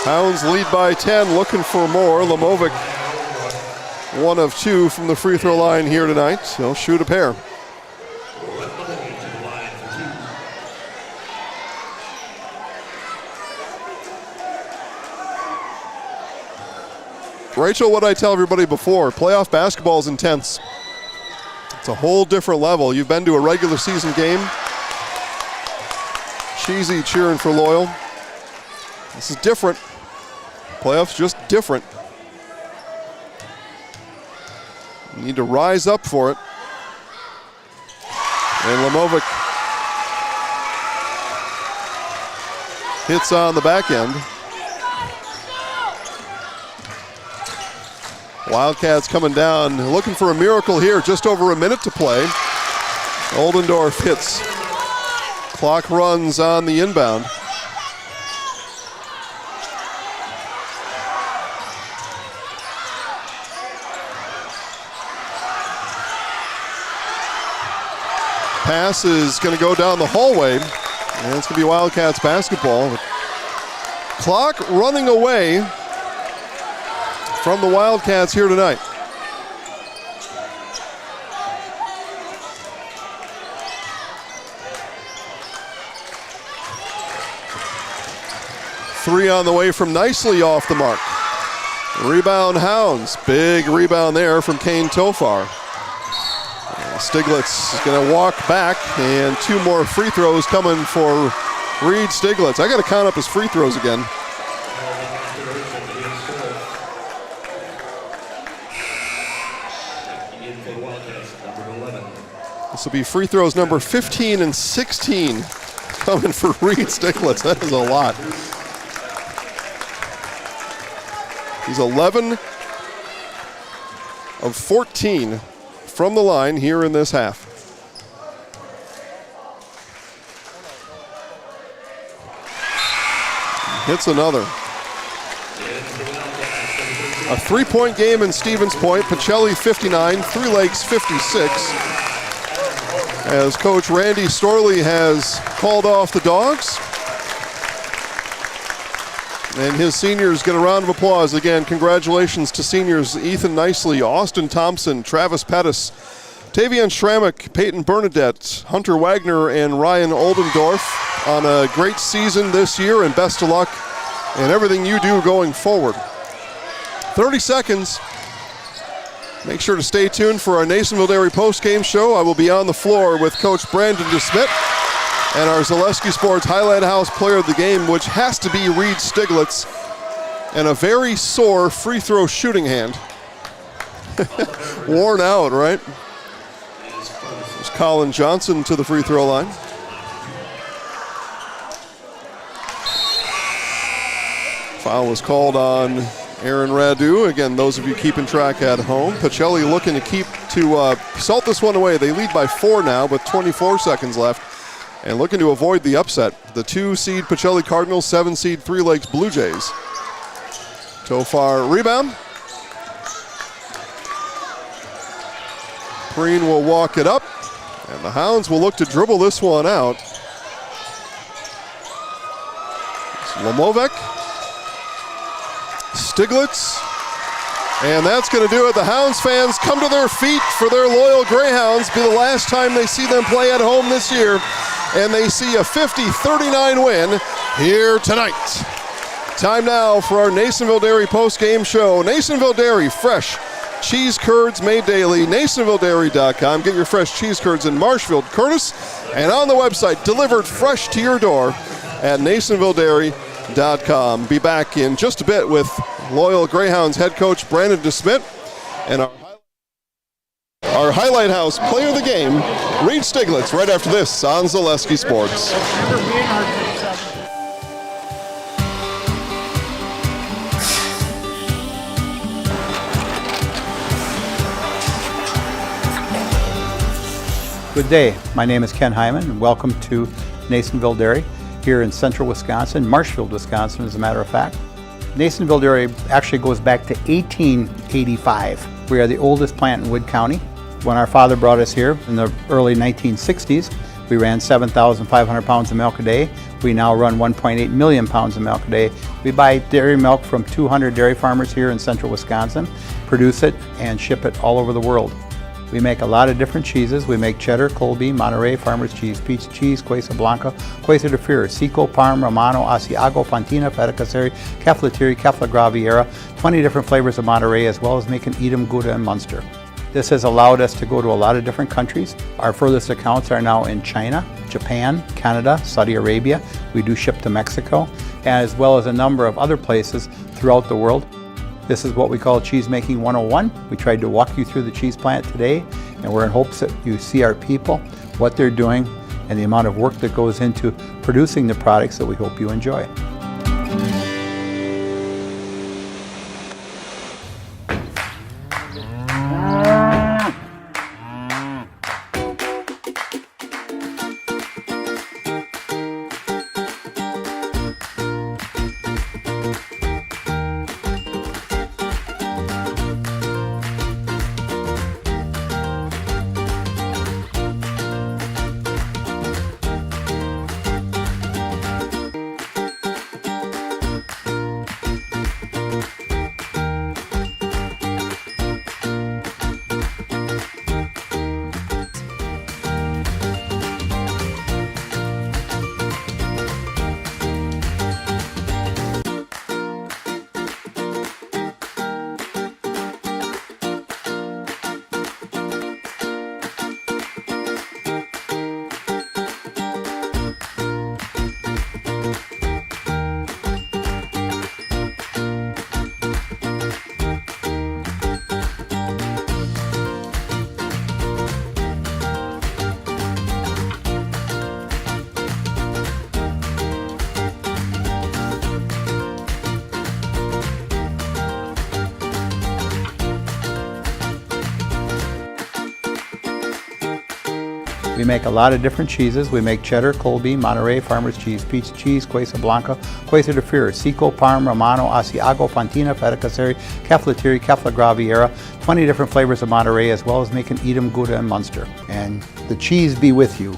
Hounds lead by 10, looking for more. Lemovic, 1 of 2 from the free throw line here tonight. He'll shoot a pair. Rachel, what did I tell everybody before? Playoff basketball is intense. It's a whole different level. You've been to a regular season game. Cheesy cheering for Loyal. This is different. Playoffs just different. You need to rise up for it. And Lemovic hits on the back end. Wildcats coming down, looking for a miracle here. Just over a minute to play. Oldendorf hits. Clock runs on the inbound. Pass is going to go down the hallway, and it's going to be Wildcats basketball. Clock running away from the Wildcats here tonight. Three on the way from Nicely off the mark. Rebound Hounds. Big rebound there from Kane Tofar. Stiglitz is going to walk back, and 2 more free throws coming for Reed Stiglitz. I got to count up his free throws again. This will be free throws number 15 and 16 coming for Reed Stiglitz. That is a lot. He's 11 of 14 from the line here in this half. Hits another. A 3-point game in Stevens Point. Pacelli 59, Three Lakes 56. As Coach Randy Storley has called off the Dogs. And his seniors get a round of applause. Again, congratulations to seniors Ethan Nicely, Austin Thompson, Travis Pettis, Tavian Schrammick, Peyton Bernadette, Hunter Wagner, and Ryan Oldendorf on a great season this year, and best of luck in everything you do going forward. 30 seconds. Make sure to stay tuned for our Nasonville Dairy postgame show. I will be on the floor with Coach Brandon DeSmit and our Zaleski Sports Highlight House player of the game, which has to be Reed Stiglitz, and a very sore free throw shooting hand. Worn out, right? There's Colin Johnson to the free throw line. Foul was called on Aaron Radu. Again, those of you keeping track at home. Pacelli looking to salt this one away. They lead by 4 now with 24 seconds left, and looking to avoid the upset. The 2-seed Pacelli Cardinals, 7-seed Three Lakes Blue Jays. Tofar rebound. Preen will walk it up, and the Hounds will look to dribble this one out. Lemovic, Stiglitz, and that's going to do it. The Hounds fans come to their feet for their loyal Greyhounds. Be the last time they see them play at home this year, and they see a 50-39 win here tonight. Time now for our Nasonville Dairy post-game show. Nasonville Dairy, fresh cheese curds made daily. NasonvilleDairy.com. Get your fresh cheese curds in Marshfield, Curtis, and on the website, delivered fresh to your door at NasonvilleDairy.com. Be back in just a bit with loyal Greyhounds head coach Brandon DeSmit and our Highlight House player of the game, Reed Stiglitz, right after this on Zaleski Sports. Good day. My name is Ken Hyman, and welcome to Nasonville Dairy here in central Wisconsin, Marshfield, Wisconsin, as a matter of fact. Nasonville Dairy actually goes back to 1885. We are the oldest plant in Wood County. When our father brought us here in the early 1960s, we ran 7,500 pounds of milk a day. We now run 1.8 million pounds of milk a day. We buy dairy milk from 200 dairy farmers here in central Wisconsin, produce it, and ship it all over the world. We make a lot of different cheeses. We make cheddar, Colby, Monterey, Farmer's Cheese, Peach Cheese, Quesa Blanca, Quesa de Fear, Seco, Parm, Romano, Asiago, Fontina, Feta Caseri, Caflatiri, Cafla Graviera, 20 different flavors of Monterey, as well as making Edam, Gouda, and Munster. This has allowed us to go to a lot of different countries. Our furthest accounts are now in China, Japan, Canada, Saudi Arabia. We do ship to Mexico, as well as a number of other places throughout the world. This is what we call Cheese Making 101. We tried to walk you through the cheese plant today, and we're in hopes that you see our people, what they're doing, and the amount of work that goes into producing the products that we hope you enjoy. We make a lot of different cheeses. We make cheddar, Colby, Monterey, Farmer's Cheese, Peach Cheese, Quesa Blanca, Quesa de Fear, Seco, Parm, Romano, Asiago, Fontina, Feta Caseri, Caflatiri, Cafla Graviera, 20 different flavors of Monterey, as well as making Edam, Gouda, and Munster. And the cheese be with you.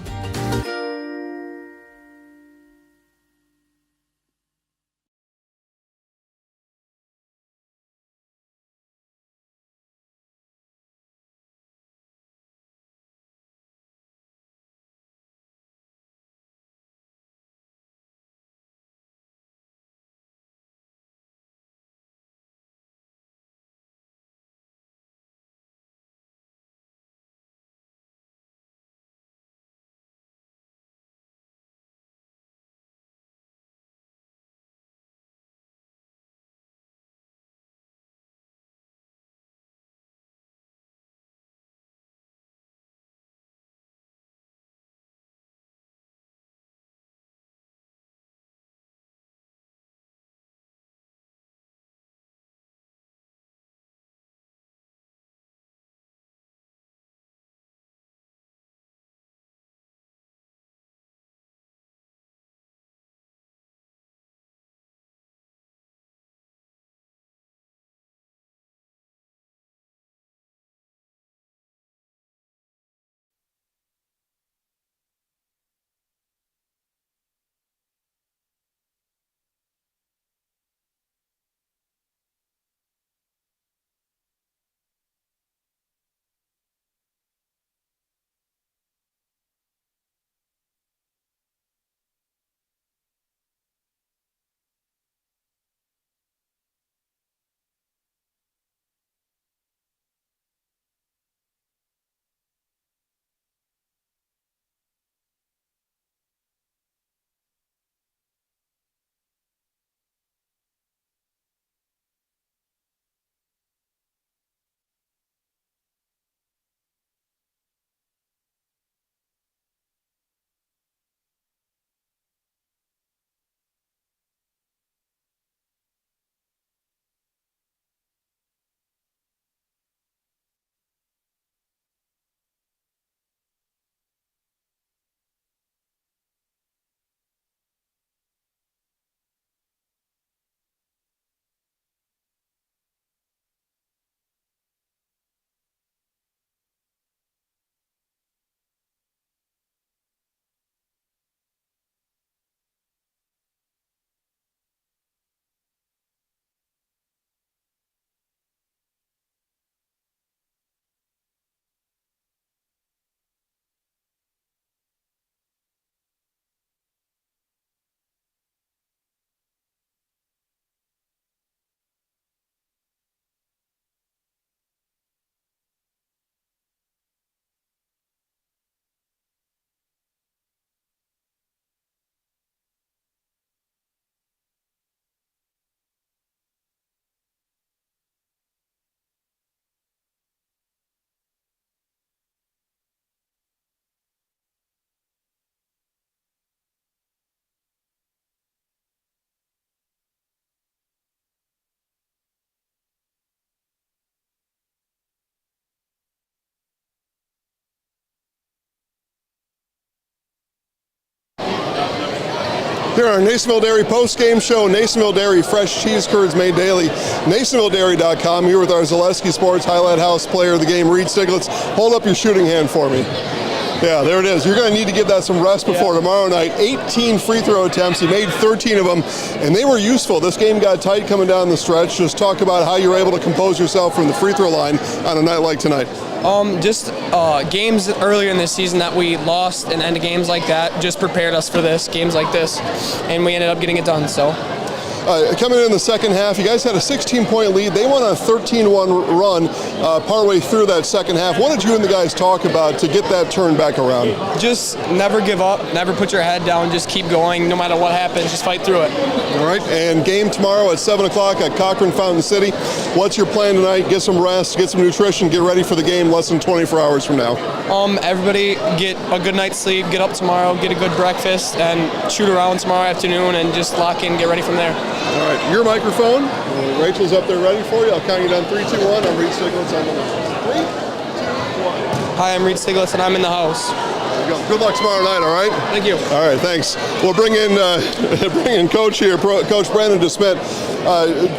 Here on our Nasonville Dairy post-game show, Nasonville Dairy, fresh cheese curds made daily. NasonvilleDairy.com, here with our Zaleski Sports Highlight House player of the game, Reed Stiglitz. Hold up your shooting hand for me. Yeah, there it is. You're going to need to give that some rest before tomorrow night. 18 free throw attempts. You made 13 of them, and they were useful. This game got tight coming down the stretch. Just talk about how you were able to compose yourself from the free throw line on a night like tonight. Games earlier in this season that we lost and ended games like that just prepared us for games like this, and we ended up getting it done. So. Coming in the second half, you guys had a 16-point lead. They went on a 13-1 run partway through that second half. What did you and the guys talk about to get that turned back around? Just never give up, never put your head down, just keep going. No matter what happens, just fight through it. All right, and game tomorrow at 7 o'clock at Cochran Fountain City. What's your plan tonight? Get some rest, get some nutrition, get ready for the game less than 24 hours from now. Everybody get a good night's sleep, get up tomorrow, get a good breakfast, and shoot around tomorrow afternoon and just lock in, get ready from there. All right, your microphone. Rachel's up there ready for you. I'll count you down. 3, 2, 1. I'm Reed Stiglitz. I'm in the house. 3, 2, 1. Hi, I'm Reed Stiglitz, and I'm in the house. There you go. Good luck tomorrow night, all right? Thank you. All right, thanks. We'll bring in Coach here, Coach Brandon DeSmit.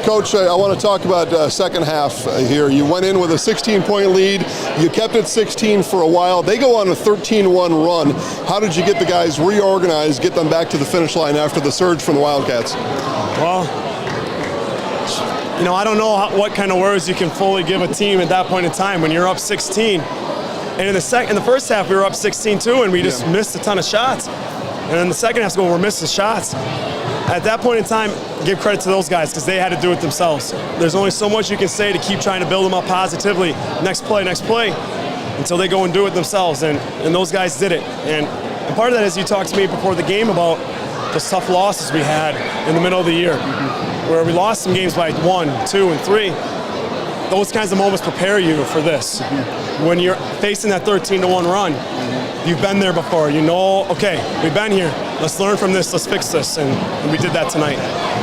Coach, I want to talk about second half here. You went in with a 16-point lead. You kept it 16 for a while. They go on a 13-1 run. How did you get the guys reorganized, get them back to the finish line after the surge from the Wildcats? Well, I don't know what kind of words you can fully give a team at that point in time when you're up 16. And in the first half, we were up 16 too, and we just missed a ton of shots. And in the second half, we're missing shots. At that point in time, give credit to those guys because they had to do it themselves. There's only so much you can say to keep trying to build them up positively. Next play, until they go and do it themselves. And those guys did it. And part of that is you talked to me before the game about the tough losses we had in the middle of the year, where we lost some games by 1, 2, and 3. Those kinds of moments prepare you for this. When you're facing that 13-1 run, you've been there before. You know, okay, we've been here. Let's learn from this. Let's fix this. And we did that tonight.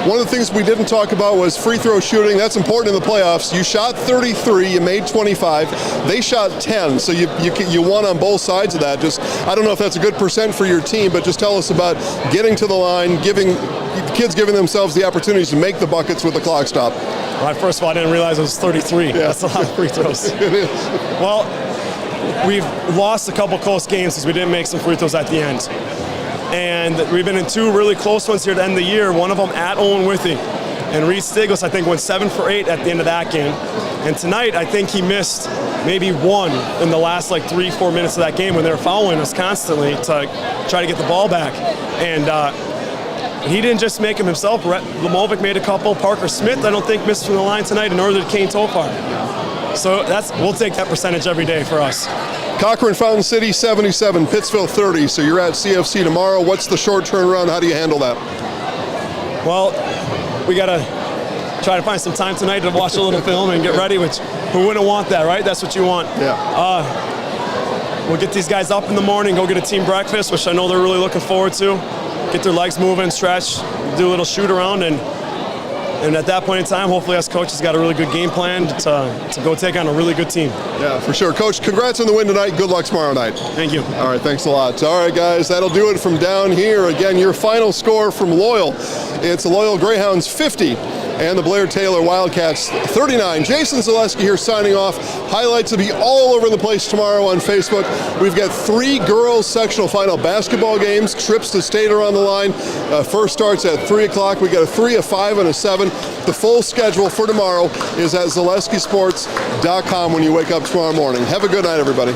One of the things we didn't talk about was free throw shooting. That's important in the playoffs. You shot 33. You made 25. They shot 10. So you won on both sides of that. Just I don't know if that's a good percent for your team, but just tell us about getting to the line, giving themselves the opportunities to make the buckets with the clock stop. Well, first of all, I didn't realize it was 33. Yeah. That's a lot of free throws. It is. Well, we've lost a couple close games because we didn't make some free throws at the end. And we've been in 2 really close ones here at the end of the year, one of them at Owen Withing. And Reed Stiglitz, I think, went 7 for 8 at the end of that game. And tonight, I think he missed maybe 1 in the last 3-4 minutes of that game when they were fouling us constantly to try to get the ball back. And he didn't just make them himself. Lamovic made a couple. Parker Smith, I don't think, missed from the line tonight, and nor did Kane Tofar. So we'll take that percentage every day for us. Cochran Fountain City 77, Pittsville 30. So you're at CFC tomorrow. What's the short turnaround? How do you handle that? Well, we got to try to find some time tonight to watch a little film and get ready, which who wouldn't want that, right? That's what you want. Yeah. We'll get these guys up in the morning, go get a team breakfast, which I know they're really looking forward to. Get their legs moving, stretch, do a little shoot around, and at that point in time, hopefully us coaches got a really good game plan to go take on a really good team. Yeah, for sure. Coach, congrats on the win tonight. Good luck tomorrow night. Thank you. All right, thanks a lot. All right, guys, that'll do it from down here. Again, your final score from Loyal. It's the Loyal Greyhounds 50 and the Blair Taylor Wildcats 39. Jason Zaleski here signing off. Highlights will be all over the place tomorrow on Facebook. We've got 3 girls sectional final basketball games. Trips to state are on the line. First starts at 3 o'clock. We got a 3, a 5, and a 7. The full schedule for tomorrow is at ZaleskiSports.com when you wake up tomorrow morning. Have a good night, everybody.